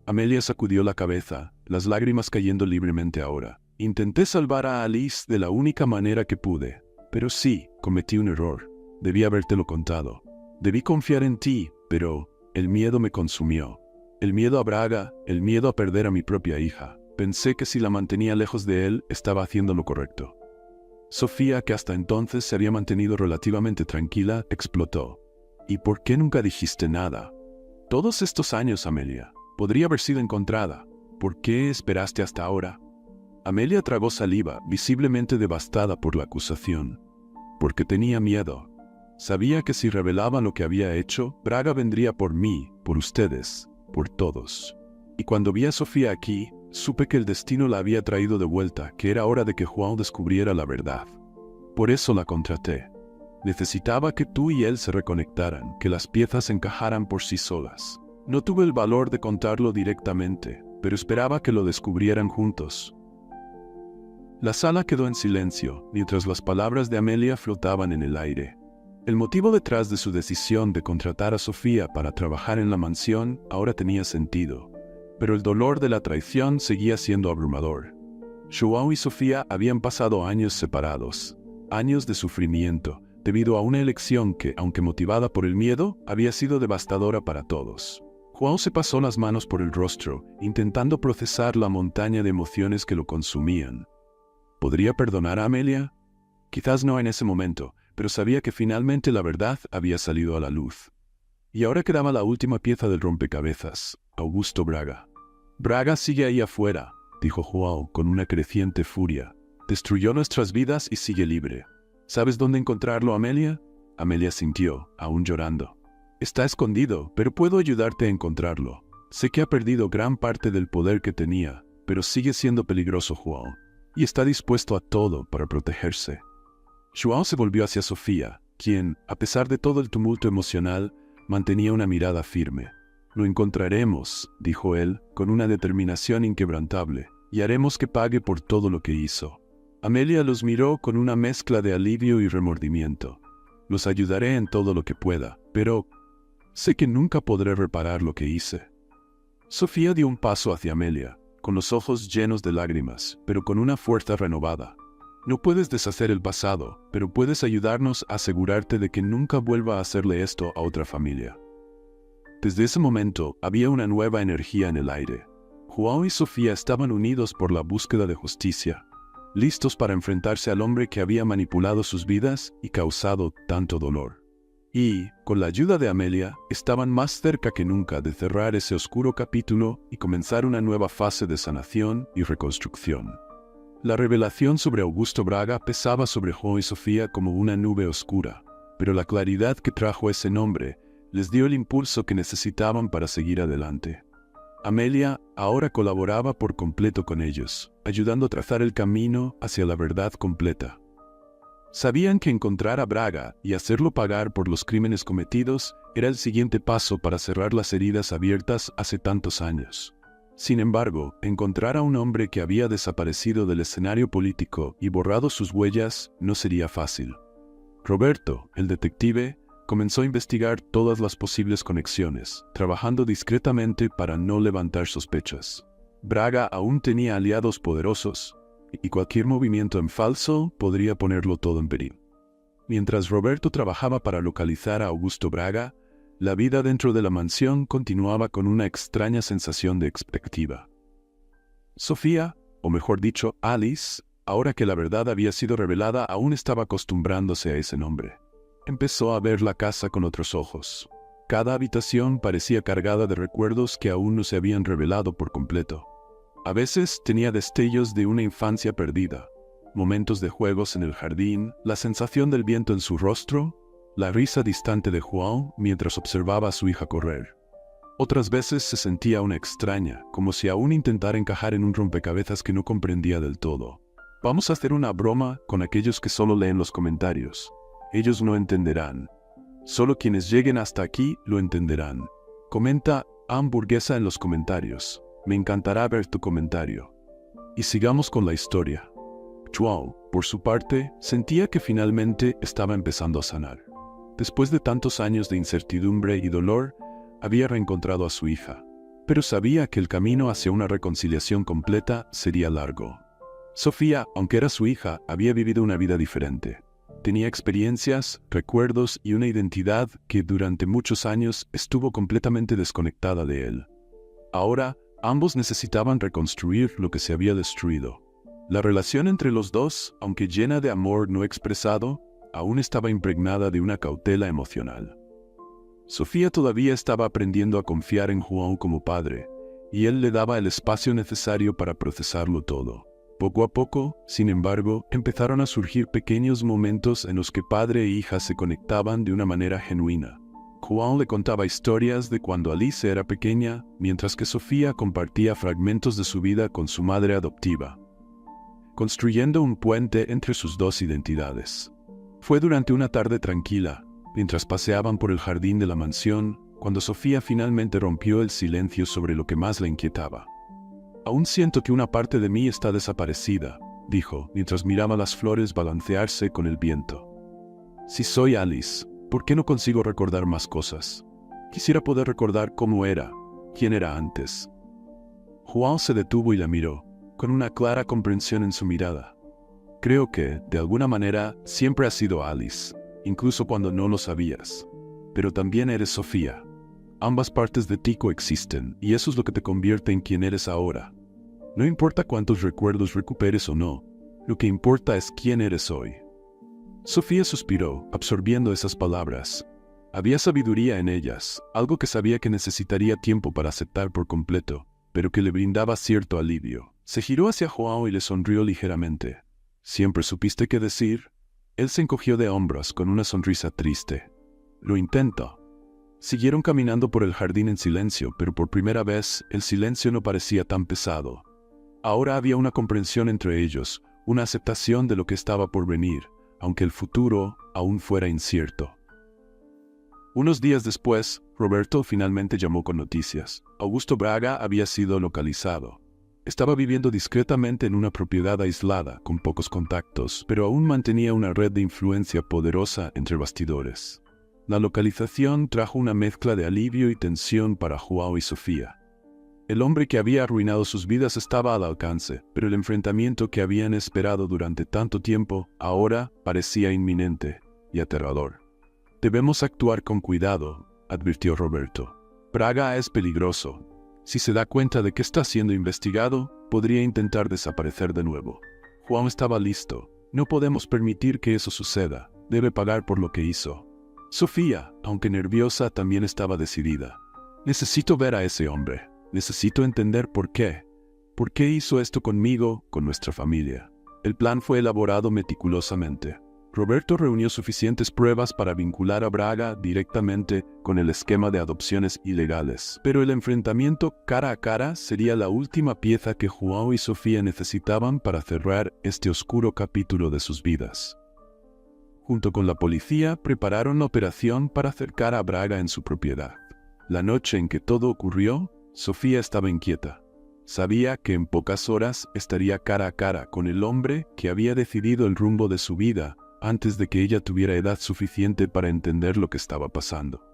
Amelia sacudió la cabeza, las lágrimas cayendo libremente ahora. Intenté salvar a Alice de la única manera que pude. Pero sí, cometí un error. Debí habértelo contado. Debí confiar en ti, pero el miedo me consumió. El miedo a Braga, el miedo a perder a mi propia hija. Pensé que si la mantenía lejos de él, estaba haciendo lo correcto. Sofía, que hasta entonces se había mantenido relativamente tranquila, explotó. ¿Y por qué nunca dijiste nada? Todos estos años, Amelia. Podría haber sido encontrada. ¿Por qué esperaste hasta ahora? Amelia tragó saliva, visiblemente devastada por la acusación. Porque tenía miedo. Sabía que si revelaba lo que había hecho, Braga vendría por mí, por ustedes, por todos. Y cuando vi a Sofía aquí, supe que el destino la había traído de vuelta, que era hora de que João descubriera la verdad. Por eso la contraté. Necesitaba que tú y él se reconectaran, que las piezas encajaran por sí solas. No tuve el valor de contarlo directamente, pero esperaba que lo descubrieran juntos. La sala quedó en silencio, mientras las palabras de Amelia flotaban en el aire. El motivo detrás de su decisión de contratar a Sofía para trabajar en la mansión ahora tenía sentido, pero el dolor de la traición seguía siendo abrumador. João y Sofía habían pasado años separados, años de sufrimiento, debido a una elección que, aunque motivada por el miedo, había sido devastadora para todos. João se pasó las manos por el rostro, intentando procesar la montaña de emociones que lo consumían. ¿Podría perdonar a Amelia? Quizás no en ese momento, pero sabía que finalmente la verdad había salido a la luz. Y ahora quedaba la última pieza del rompecabezas, Augusto Braga. Braga sigue ahí afuera, dijo João con una creciente furia. Destruyó nuestras vidas y sigue libre. ¿Sabes dónde encontrarlo, Amelia? Amelia sintió, aún llorando. Está escondido, pero puedo ayudarte a encontrarlo. Sé que ha perdido gran parte del poder que tenía, pero sigue siendo peligroso, João. Y está dispuesto a todo para protegerse. João se volvió hacia Sofía, quien, a pesar de todo el tumulto emocional, mantenía una mirada firme. Lo encontraremos, dijo él, con una determinación inquebrantable, y haremos que pague por todo lo que hizo. Amelia los miró con una mezcla de alivio y remordimiento. Los ayudaré en todo lo que pueda, pero sé que nunca podré reparar lo que hice. Sofía dio un paso hacia Amelia, con los ojos llenos de lágrimas, pero con una fuerza renovada. No puedes deshacer el pasado, pero puedes ayudarnos a asegurarte de que nunca vuelva a hacerle esto a otra familia. Desde ese momento, había una nueva energía en el aire. João y Sofía estaban unidos por la búsqueda de justicia, listos para enfrentarse al hombre que había manipulado sus vidas y causado tanto dolor. Y, con la ayuda de Amelia, estaban más cerca que nunca de cerrar ese oscuro capítulo y comenzar una nueva fase de sanación y reconstrucción. La revelación sobre Augusto Braga pesaba sobre João y Sofía como una nube oscura, pero la claridad que trajo ese nombre les dio el impulso que necesitaban para seguir adelante. Amelia ahora colaboraba por completo con ellos, ayudando a trazar el camino hacia la verdad completa. Sabían que encontrar a Braga y hacerlo pagar por los crímenes cometidos era el siguiente paso para cerrar las heridas abiertas hace tantos años. Sin embargo, encontrar a un hombre que había desaparecido del escenario político y borrado sus huellas no sería fácil. Roberto, el detective, comenzó a investigar todas las posibles conexiones, trabajando discretamente para no levantar sospechas. Braga aún tenía aliados poderosos, y cualquier movimiento en falso podría ponerlo todo en peligro. Mientras Roberto trabajaba para localizar a Augusto Braga, la vida dentro de la mansión continuaba con una extraña sensación de expectativa. Sofía, o mejor dicho, Alice, ahora que la verdad había sido revelada, aún estaba acostumbrándose a ese nombre. Empezó a ver la casa con otros ojos. Cada habitación parecía cargada de recuerdos que aún no se habían revelado por completo. A veces tenía destellos de una infancia perdida, momentos de juegos en el jardín, la sensación del viento en su rostro, la risa distante de João mientras observaba a su hija correr. Otras veces se sentía una extraña, como si aún intentara encajar en un rompecabezas que no comprendía del todo. Vamos a hacer una broma con aquellos que solo leen los comentarios. Ellos no entenderán. Solo quienes lleguen hasta aquí lo entenderán. Comenta hamburguesa en los comentarios. Me encantará ver tu comentario. Y sigamos con la historia. João, por su parte, sentía que finalmente estaba empezando a sanar. Después de tantos años de incertidumbre y dolor, había reencontrado a su hija. Pero sabía que el camino hacia una reconciliación completa sería largo. Sofía, aunque era su hija, había vivido una vida diferente. Tenía experiencias, recuerdos y una identidad que durante muchos años estuvo completamente desconectada de él. Ahora, ambos necesitaban reconstruir lo que se había destruido. La relación entre los dos, aunque llena de amor no expresado, aún estaba impregnada de una cautela emocional. Sofía todavía estaba aprendiendo a confiar en João como padre, y él le daba el espacio necesario para procesarlo todo. Poco a poco, sin embargo, empezaron a surgir pequeños momentos en los que padre e hija se conectaban de una manera genuina. João le contaba historias de cuando Alice era pequeña, mientras que Sofía compartía fragmentos de su vida con su madre adoptiva, construyendo un puente entre sus dos identidades. Fue durante una tarde tranquila, mientras paseaban por el jardín de la mansión, cuando Sofía finalmente rompió el silencio sobre lo que más la inquietaba. «Aún siento que una parte de mí está desaparecida», dijo, mientras miraba las flores balancearse con el viento. «Si soy Alice, ¿por qué no consigo recordar más cosas? Quisiera poder recordar cómo era, quién era antes». João se detuvo y la miró, con una clara comprensión en su mirada. «Creo que, de alguna manera, siempre has sido Alice, incluso cuando no lo sabías. Pero también eres Sofía. Ambas partes de ti coexisten, y eso es lo que te convierte en quien eres ahora. No importa cuántos recuerdos recuperes o no, lo que importa es quién eres hoy». Sofía suspiró, absorbiendo esas palabras. Había sabiduría en ellas, algo que sabía que necesitaría tiempo para aceptar por completo, pero que le brindaba cierto alivio. Se giró hacia João y le sonrió ligeramente. «¿Siempre supiste qué decir?» Él se encogió de hombros con una sonrisa triste. «Lo intento». Siguieron caminando por el jardín en silencio, pero por primera vez el silencio no parecía tan pesado. Ahora había una comprensión entre ellos, una aceptación de lo que estaba por venir, aunque el futuro aún fuera incierto. Unos días después, Roberto finalmente llamó con noticias. Augusto Braga había sido localizado. Estaba viviendo discretamente en una propiedad aislada, con pocos contactos, pero aún mantenía una red de influencia poderosa entre bastidores. La localización trajo una mezcla de alivio y tensión para João y Sofía. El hombre que había arruinado sus vidas estaba al alcance, pero el enfrentamiento que habían esperado durante tanto tiempo ahora parecía inminente y aterrador. «Debemos actuar con cuidado», advirtió Roberto. «Braga es peligroso. Si se da cuenta de que está siendo investigado, podría intentar desaparecer de nuevo. João estaba listo. No podemos permitir que eso suceda. Debe pagar por lo que hizo. Sofía, aunque nerviosa, también estaba decidida. Necesito ver a ese hombre. Necesito entender por qué. ¿Por qué hizo esto conmigo, con nuestra familia? El plan fue elaborado meticulosamente. Roberto reunió suficientes pruebas para vincular a Braga directamente con el esquema de adopciones ilegales. Pero el enfrentamiento cara a cara sería la última pieza que João y Sofía necesitaban para cerrar este oscuro capítulo de sus vidas. Junto con la policía, prepararon la operación para acercar a Braga en su propiedad. La noche en que todo ocurrió, Sofía estaba inquieta. Sabía que en pocas horas estaría cara a cara con el hombre que había decidido el rumbo de su vida antes de que ella tuviera edad suficiente para entender lo que estaba pasando.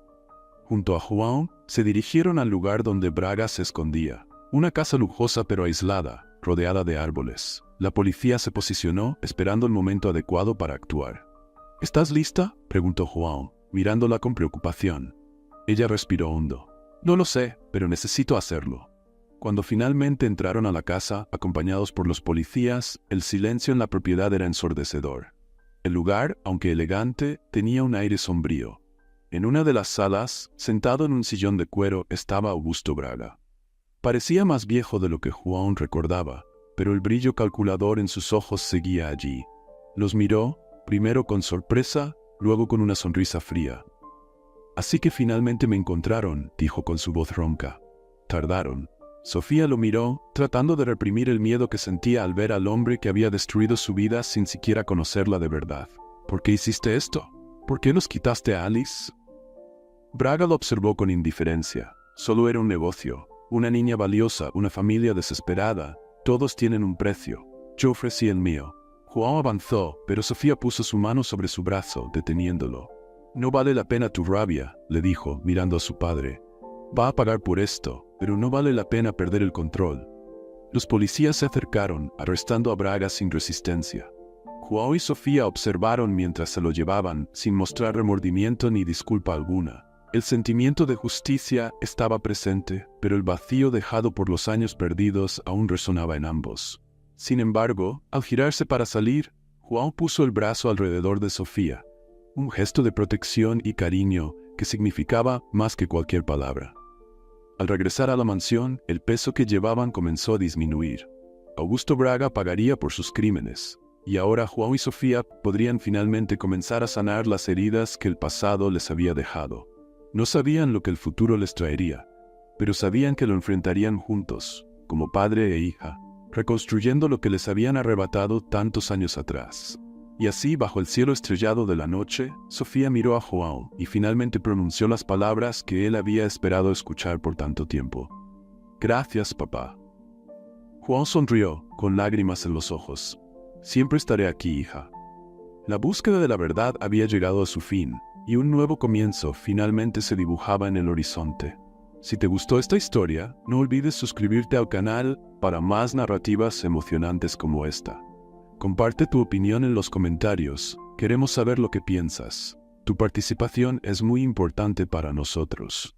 Junto a João, se dirigieron al lugar donde Braga se escondía, una casa lujosa pero aislada, rodeada de árboles. La policía se posicionó esperando el momento adecuado para actuar. ¿Estás lista?, preguntó João, mirándola con preocupación. Ella respiró hondo. No lo sé, pero necesito hacerlo. Cuando finalmente entraron a la casa, acompañados por los policías, el silencio en la propiedad era ensordecedor. El lugar, aunque elegante, tenía un aire sombrío. En una de las salas, sentado en un sillón de cuero, estaba Augusto Braga. Parecía más viejo de lo que João recordaba, pero el brillo calculador en sus ojos seguía allí. Los miró, primero con sorpresa, luego con una sonrisa fría. «Así que finalmente me encontraron», dijo con su voz ronca. «Tardaron». Sofía lo miró, tratando de reprimir el miedo que sentía al ver al hombre que había destruido su vida sin siquiera conocerla de verdad. «¿Por qué hiciste esto? ¿Por qué nos quitaste a Alice?» Braga lo observó con indiferencia. Solo era un negocio, una niña valiosa, una familia desesperada. Todos tienen un precio. Yo ofrecí el mío. João avanzó, pero Sofía puso su mano sobre su brazo, deteniéndolo. «No vale la pena tu rabia», le dijo, mirando a su padre. «Va a pagar por esto, pero no vale la pena perder el control». Los policías se acercaron, arrestando a Braga sin resistencia. João y Sofía observaron mientras se lo llevaban, sin mostrar remordimiento ni disculpa alguna. El sentimiento de justicia estaba presente, pero el vacío dejado por los años perdidos aún resonaba en ambos. Sin embargo, al girarse para salir, João puso el brazo alrededor de Sofía, un gesto de protección y cariño que significaba más que cualquier palabra. Al regresar a la mansión, el peso que llevaban comenzó a disminuir. Augusto Braga pagaría por sus crímenes, y ahora João y Sofía podrían finalmente comenzar a sanar las heridas que el pasado les había dejado. No sabían lo que el futuro les traería, pero sabían que lo enfrentarían juntos, como padre e hija, reconstruyendo lo que les habían arrebatado tantos años atrás. Y así, bajo el cielo estrellado de la noche, Sofía miró a João y finalmente pronunció las palabras que él había esperado escuchar por tanto tiempo. «Gracias, papá». João sonrió, con lágrimas en los ojos. «Siempre estaré aquí, hija». La búsqueda de la verdad había llegado a su fin, y un nuevo comienzo finalmente se dibujaba en el horizonte. Si te gustó esta historia, no olvides suscribirte al canal para más narrativas emocionantes como esta. Comparte tu opinión en los comentarios, queremos saber lo que piensas. Tu participación es muy importante para nosotros.